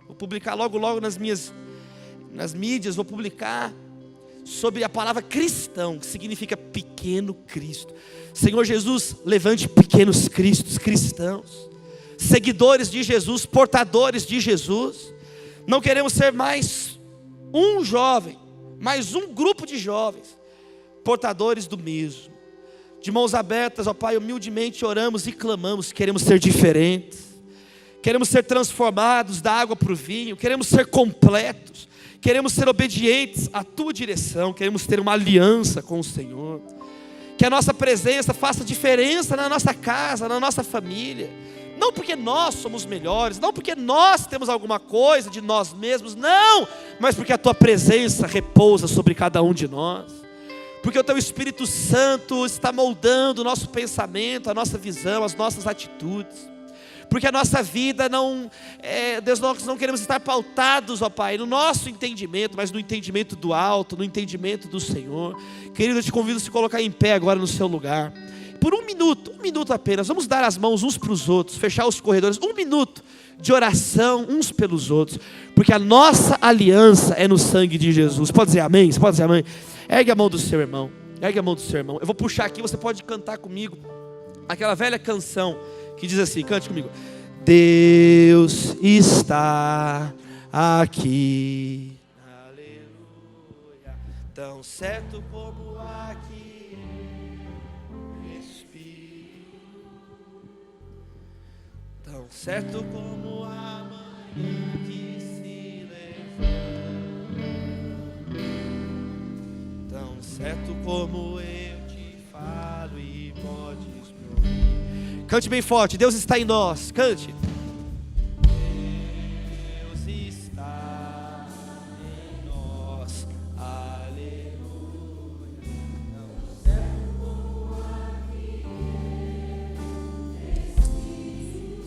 Vou publicar logo nas mídias, vou publicar sobre a palavra cristão, que significa pequeno Cristo. Senhor Jesus, levante pequenos Cristos, cristãos, seguidores de Jesus, portadores de Jesus. Não queremos ser mais um jovem, mais um grupo de jovens, portadores do mesmo. De mãos abertas, ó Pai, humildemente oramos e clamamos. Queremos ser diferentes, queremos ser transformados da água para o vinho, queremos ser completos, queremos ser obedientes à Tua direção, queremos ter uma aliança com o Senhor. Que a nossa presença faça diferença na nossa casa, na nossa família. Não porque nós somos melhores, não porque nós temos alguma coisa de nós mesmos, não, mas porque a Tua presença repousa sobre cada um de nós. Porque o Teu Espírito Santo está moldando o nosso pensamento, a nossa visão, as nossas atitudes. Porque a nossa vida Deus, nós não queremos estar pautados, ó Pai, no nosso entendimento, mas no entendimento do alto, no entendimento do Senhor. Querido, eu te convido a se colocar em pé agora no seu lugar. Por um minuto apenas, vamos dar as mãos uns para os outros, fechar os corredores, 1 minuto de oração uns pelos outros. Porque a nossa aliança é no sangue de Jesus. Pode dizer amém? Você pode dizer amém? Ergue a mão do seu irmão, ergue a mão do seu irmão. Eu vou puxar aqui, você pode cantar comigo aquela velha canção que diz assim, cante comigo. Deus está aqui, aleluia, tão certo como aqui, Espírito, tão certo como a manhã que se levanta, tão certo como eu te falo e podes me ouvir. Cante bem forte, Deus está em nós, cante. Deus está em nós, aleluia. Tão certo como aqui, Espírito,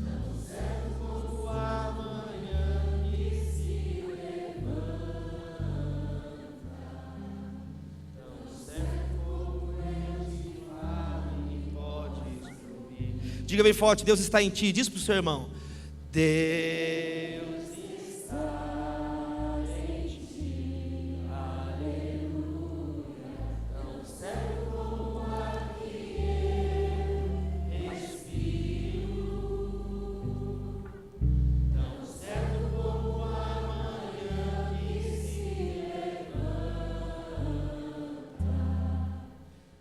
tão certo como amanhã que se levanta, tão certo como eu te falo e podes me ouvir. Diga bem forte, Deus está em ti. Diz para o seu irmão, Deus está em ti, aleluia. Tão certo como aqui eu respiro, tão certo como amanhã que se levanta,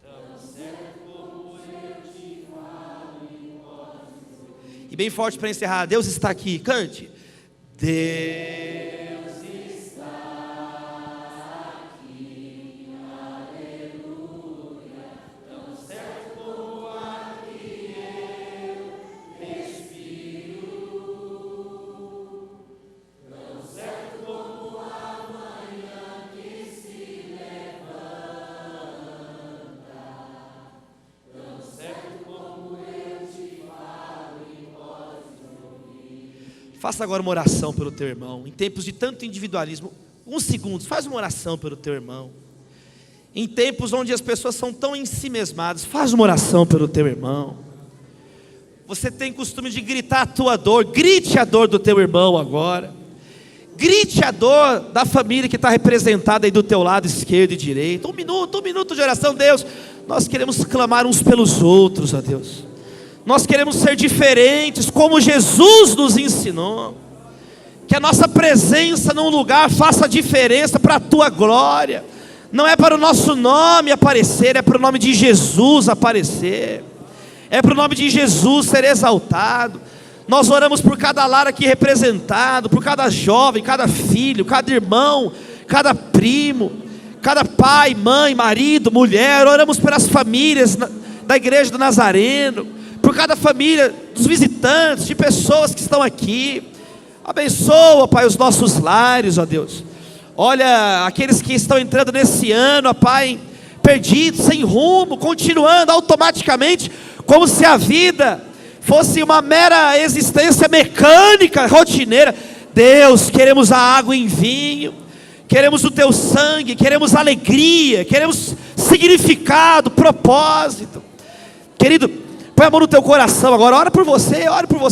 tão certo como eu te falo e podes me ouvir. E bem forte para encerrar, Deus está aqui, cante. Deus está aqui, aleluia. Tão certo como aqui eu respiro, tão certo como amanhã que se levanta, tão certo como eu te falo e podes me ouvir. Faça agora uma oração pelo teu irmão. Em tempos de tanto individualismo, 1 segundo, faz uma oração pelo teu irmão. Em tempos onde as pessoas são tão ensimesmadas, faz uma oração pelo teu irmão. Você tem costume de gritar a tua dor, grite a dor do teu irmão agora. Grite a dor da família que está representada aí do teu lado esquerdo e direito. 1 minuto de oração, Deus. Nós queremos clamar uns pelos outros, ó Deus. Nós queremos ser diferentes, como Jesus nos ensinou. Que a nossa presença num lugar faça diferença para a Tua glória. Não é para o nosso nome aparecer, é para o nome de Jesus aparecer. É para o nome de Jesus ser exaltado. Nós oramos por cada lar aqui representado, por cada jovem, cada filho, cada irmão, cada primo, cada pai, mãe, marido, mulher. Oramos pelas famílias da igreja do Nazareno, por cada família dos visitantes, de pessoas que estão aqui. Abençoa, Pai, os nossos lares, ó Deus. Olha, aqueles que estão entrando nesse ano, ó Pai, perdidos, sem rumo, continuando automaticamente, como se a vida fosse uma mera existência mecânica, rotineira. Deus, queremos a água em vinho, queremos o teu sangue, queremos alegria, queremos significado, propósito. Querido, põe a mão no teu coração agora, ora por você,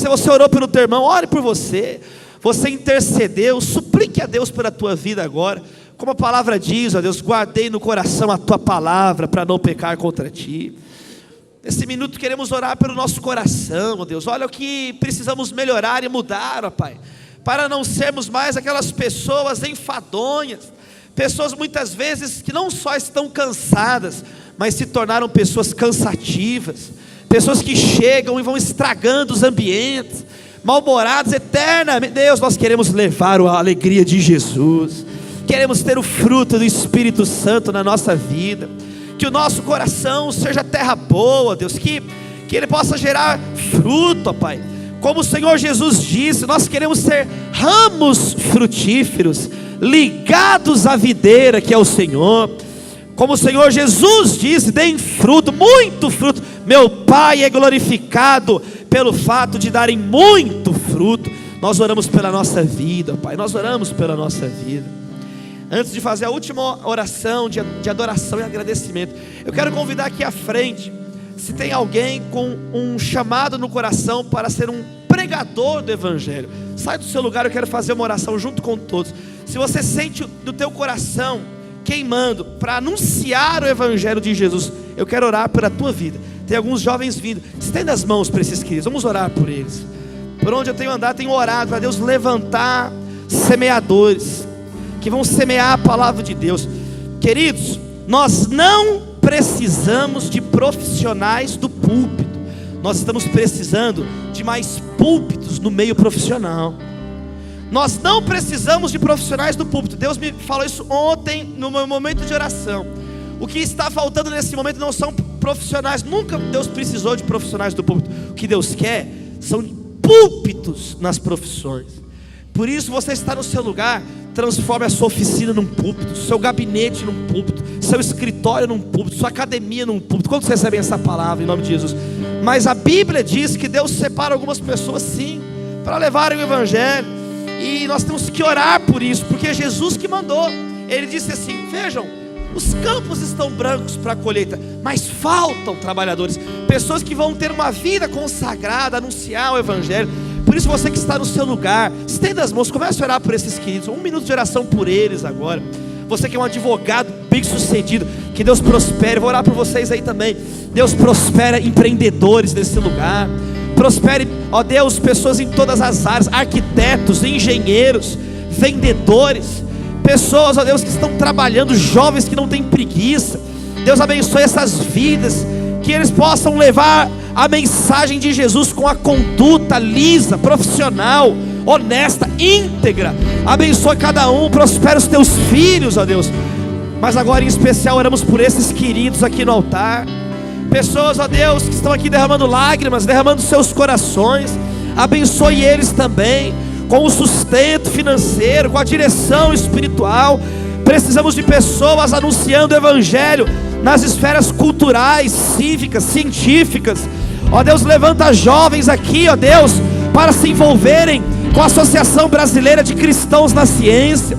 você orou pelo teu irmão, ore por você, você intercedeu, suplique a Deus pela tua vida agora, como a palavra diz, ó Deus, guardei no coração a tua palavra, para não pecar contra ti. Nesse minuto queremos orar pelo nosso coração, ó Deus, olha o que precisamos melhorar e mudar, ó Pai, para não sermos mais aquelas pessoas enfadonhas, pessoas muitas vezes que não só estão cansadas, mas se tornaram pessoas cansativas, pessoas que chegam e vão estragando os ambientes, mal-humorados eternamente. Deus, nós queremos levar a alegria de Jesus, queremos ter o fruto do Espírito Santo na nossa vida, que o nosso coração seja terra boa, Deus, que ele possa gerar fruto, ó Pai, como o Senhor Jesus disse, nós queremos ser ramos frutíferos, ligados à videira que é o Senhor, como o Senhor Jesus disse, deem fruto, muito fruto, meu Pai é glorificado pelo fato de darem muito fruto. Nós oramos pela nossa vida, Pai, nós oramos pela nossa vida. Antes de fazer a última oração de adoração e agradecimento, eu quero convidar aqui à frente, se tem alguém com um chamado no coração para ser um pregador do Evangelho, sai do seu lugar, eu quero fazer uma oração junto com todos. Se você sente do teu coração queimando para anunciar o Evangelho de Jesus, eu quero orar pela tua vida. Tem alguns jovens vindo, estenda as mãos para esses queridos, vamos orar por eles. Por onde eu tenho andado, tenho orado para Deus levantar semeadores, que vão semear a palavra de Deus. Queridos, nós não precisamos de profissionais do púlpito, nós estamos precisando de mais púlpitos no meio profissional. Nós não precisamos de profissionais do púlpito. Deus me falou isso ontem no meu momento de oração. O que está faltando nesse momento não são profissionais, nunca Deus precisou de profissionais do púlpito. O que Deus quer são púlpitos nas profissões. Por isso você está no seu lugar, transforme a sua oficina num púlpito, seu gabinete num púlpito, seu escritório num púlpito, sua academia num púlpito. Quantos recebem essa palavra em nome de Jesus? Mas a Bíblia diz que Deus separa algumas pessoas sim, para levarem o Evangelho, e nós temos que orar por isso, porque é Jesus que mandou. Ele disse assim, vejam, os campos estão brancos para a colheita, mas faltam trabalhadores, pessoas que vão ter uma vida consagrada, anunciar o Evangelho. Por isso você que está no seu lugar, estenda as mãos, comece a orar por esses queridos, 1 minuto de oração por eles agora. Você que é um advogado bem sucedido, que Deus prospere, vou orar por vocês aí também. Deus prospera empreendedores nesse lugar, prospere, ó Deus, pessoas em todas as áreas, arquitetos, engenheiros, vendedores, pessoas, ó Deus, que estão trabalhando, jovens que não têm preguiça. Deus abençoe essas vidas, que eles possam levar a mensagem de Jesus com a conduta lisa, profissional, honesta, íntegra. Abençoe cada um, prospera os teus filhos, ó Deus. Mas agora em especial oramos por esses queridos aqui no altar, pessoas, ó Deus, que estão aqui derramando lágrimas, derramando seus corações. Abençoe eles também, com o sustento financeiro, com a direção espiritual. Precisamos de pessoas anunciando o Evangelho nas esferas culturais, cívicas, científicas. Ó Deus, levanta jovens aqui, ó Deus, para se envolverem com a Associação Brasileira de Cristãos na Ciência.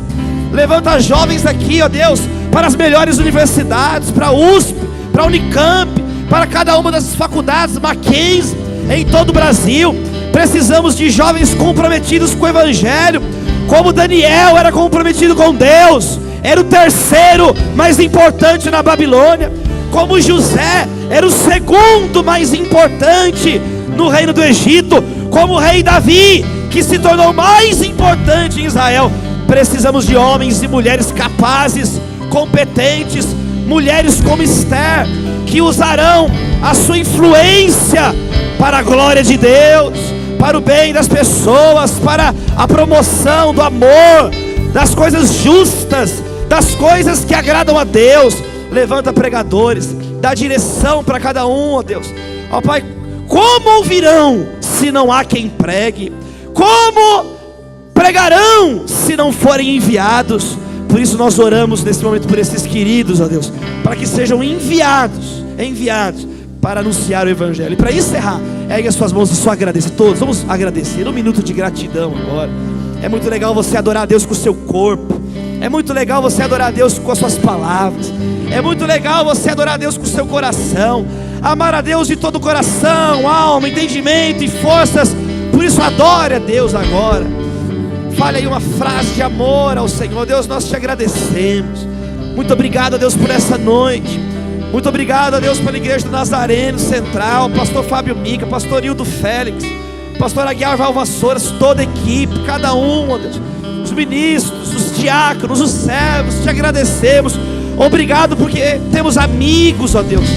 Levanta jovens aqui, ó Deus, para as melhores universidades, para a USP, para a Unicamp, para cada uma das faculdades, Mackenzie, em todo o Brasil. Precisamos de jovens comprometidos com o Evangelho, como Daniel era comprometido com Deus, era o terceiro mais importante na Babilônia, como José era o segundo mais importante no reino do Egito, como o rei Davi, que se tornou mais importante em Israel. Precisamos de homens e mulheres capazes, competentes, mulheres como Esther, que usarão a sua influência para a glória de Deus, para o bem das pessoas, para a promoção do amor, das coisas justas, das coisas que agradam a Deus. Levanta pregadores, dá direção para cada um, ó Deus. Ó Pai, como ouvirão se não há quem pregue? Como pregarão se não forem enviados? Por isso nós oramos nesse momento por esses queridos, ó Deus, para que sejam enviados para anunciar o Evangelho. E para encerrar, ergue as suas mãos e só agradeça. Todos, vamos agradecer, um minuto de gratidão agora. É muito legal você adorar a Deus com o seu corpo. É muito legal você adorar a Deus com as suas palavras. É muito legal você adorar a Deus com o seu coração. Amar a Deus de todo o coração, alma, entendimento e forças. Por isso adore a Deus agora. Fale aí uma frase de amor ao Senhor. Deus, nós te agradecemos. Muito obrigado a Deus por essa noite. Muito obrigado a Deus pela igreja do Nazareno Central, pastor Fábio Mica, pastor Hildo Félix, pastor Aguiar Valvassouras, toda a equipe, cada um, ó Deus, os ministros, os diáconos, os servos, te agradecemos. Obrigado porque temos amigos, ó Deus.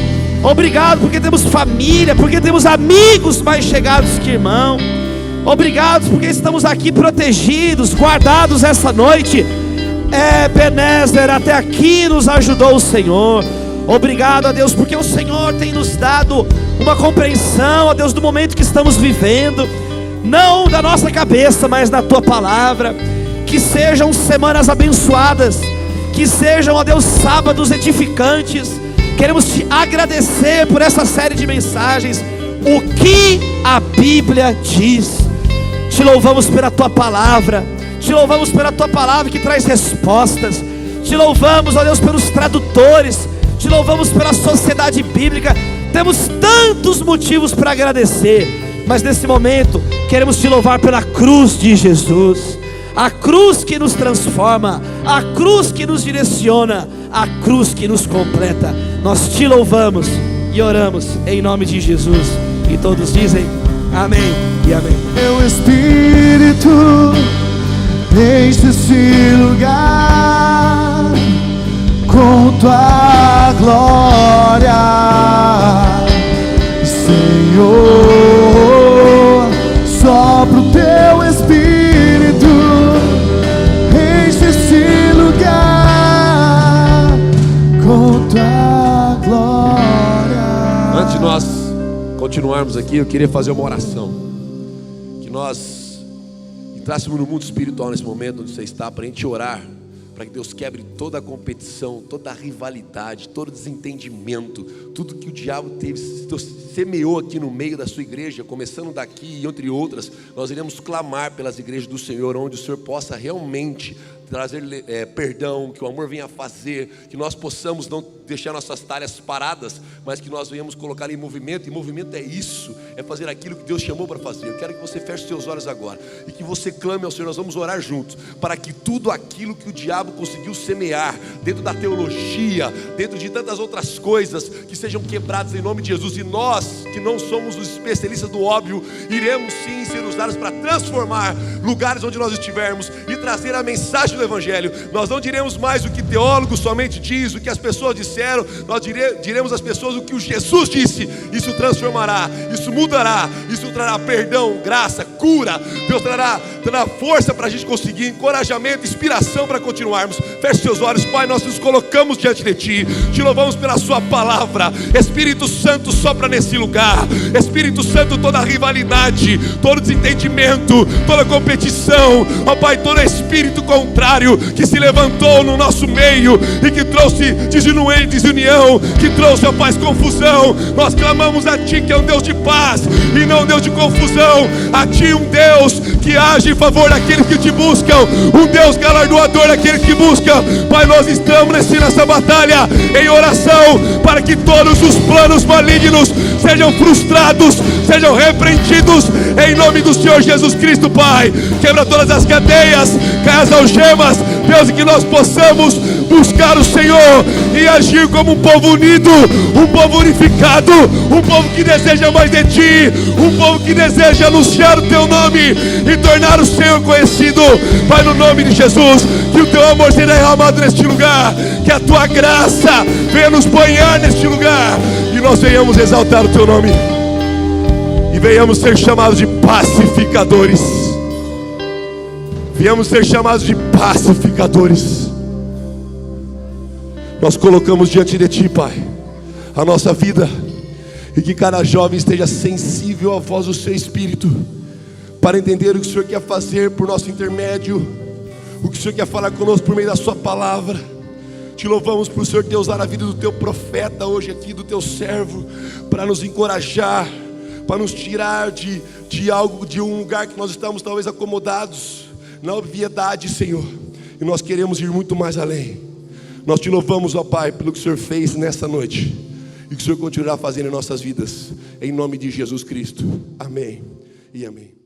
Obrigado porque temos família, porque temos amigos mais chegados que irmão. Obrigado porque estamos aqui protegidos, guardados essa noite. Ebenezer, até aqui nos ajudou o Senhor. Obrigado a Deus porque o Senhor tem nos dado uma compreensão, ó Deus, do momento que estamos vivendo, não da nossa cabeça, mas da Tua palavra. Que sejam semanas abençoadas, que sejam, ó Deus, sábados edificantes. Queremos te agradecer por essa série de mensagens, o que a Bíblia diz. Te louvamos pela Tua palavra, te louvamos pela Tua palavra que traz respostas. Te louvamos, ó Deus, pelos tradutores. Te louvamos pela sociedade bíblica. Temos tantos motivos para agradecer, mas nesse momento queremos te louvar pela cruz de Jesus. A cruz que nos transforma, a cruz que nos direciona, a cruz que nos completa. Nós te louvamos e oramos em nome de Jesus. E todos dizem amém e amém. Meu Espírito enche esse lugar com Tua glória, Senhor. Sopra o Teu Espírito, enche esse lugar com Tua glória. Antes de nós continuarmos aqui, eu queria fazer uma oração. Que nós entrássemos no mundo espiritual nesse momento onde você está, para a gente orar, para que Deus quebre toda a competição, toda a rivalidade, todo o desentendimento, tudo que o diabo semeou aqui no meio da sua igreja, começando daqui e entre outras. Nós iremos clamar pelas igrejas do Senhor, onde o Senhor possa realmente trazer perdão, que o amor venha fazer, que nós possamos não deixar nossas talhas paradas, mas que nós venhamos colocar em movimento. E movimento é isso, é fazer aquilo que Deus chamou para fazer. Eu quero que você feche os seus olhos agora e que você clame ao Senhor. Nós vamos orar juntos, para que tudo aquilo que o diabo conseguiu semear dentro da teologia, dentro de tantas outras coisas, que sejam quebradas em nome de Jesus. E nós, que não somos os especialistas do óbvio, iremos sim ser usados para transformar lugares onde nós estivermos e trazer a mensagem do Evangelho. Nós não diremos mais o que teólogos somente diz, o que as pessoas disseram. Nós diremos às pessoas o que o Jesus disse. Isso transformará, isso mudará, isso trará perdão, graça, cura. Deus trará força para a gente conseguir, encorajamento, inspiração para continuarmos. Feche seus olhos. Pai, nós nos colocamos diante de Ti, te louvamos pela Sua palavra. Espírito Santo, sopra nesse lugar. Espírito Santo, toda rivalidade, todo desentendimento, toda competição, ó Pai, todo espírito contrário que se levantou no nosso meio e que trouxe desunião, que trouxe, ó Pai, confusão, nós clamamos a Ti, que é um Deus de paz e não um Deus de confusão. A Ti, um Deus que age em favor daqueles que Te buscam, um Deus galardoador daqueles que buscam. Pai, nós estamos nessa batalha em oração, para que todos os planos malignos sejam frustrados, sejam repreendidos em nome do Senhor Jesus Cristo. Pai, quebra todas as cadeias, cai as algemas, Deus, e que nós possamos buscar o Senhor e agir como um povo unido, um povo unificado, um povo que deseja mais de Ti, um povo que deseja anunciar o Teu nome e tornar o Senhor conhecido. Pai, no nome de Jesus, que o Teu amor seja derramado neste lugar, que a Tua graça venha nos banhar neste lugar, e nós venhamos exaltar o Teu nome e venhamos ser chamados de pacificadores. Venhamos ser chamados de pacificadores. Nós colocamos diante de Ti, Pai, a nossa vida, e que cada jovem esteja sensível à voz do Seu Espírito, para entender o que o Senhor quer fazer por nosso intermédio, o que o Senhor quer falar conosco por meio da Sua palavra. Te louvamos por o Senhor ter usado a vida do teu profeta hoje aqui, do teu servo, para nos encorajar, para nos tirar de algo, de um lugar que nós estamos talvez acomodados, na obviedade, Senhor. E nós queremos ir muito mais além. Nós te louvamos, ó Pai, pelo que o Senhor fez nessa noite, e que o Senhor continuará fazendo em nossas vidas, em nome de Jesus Cristo. Amém e amém.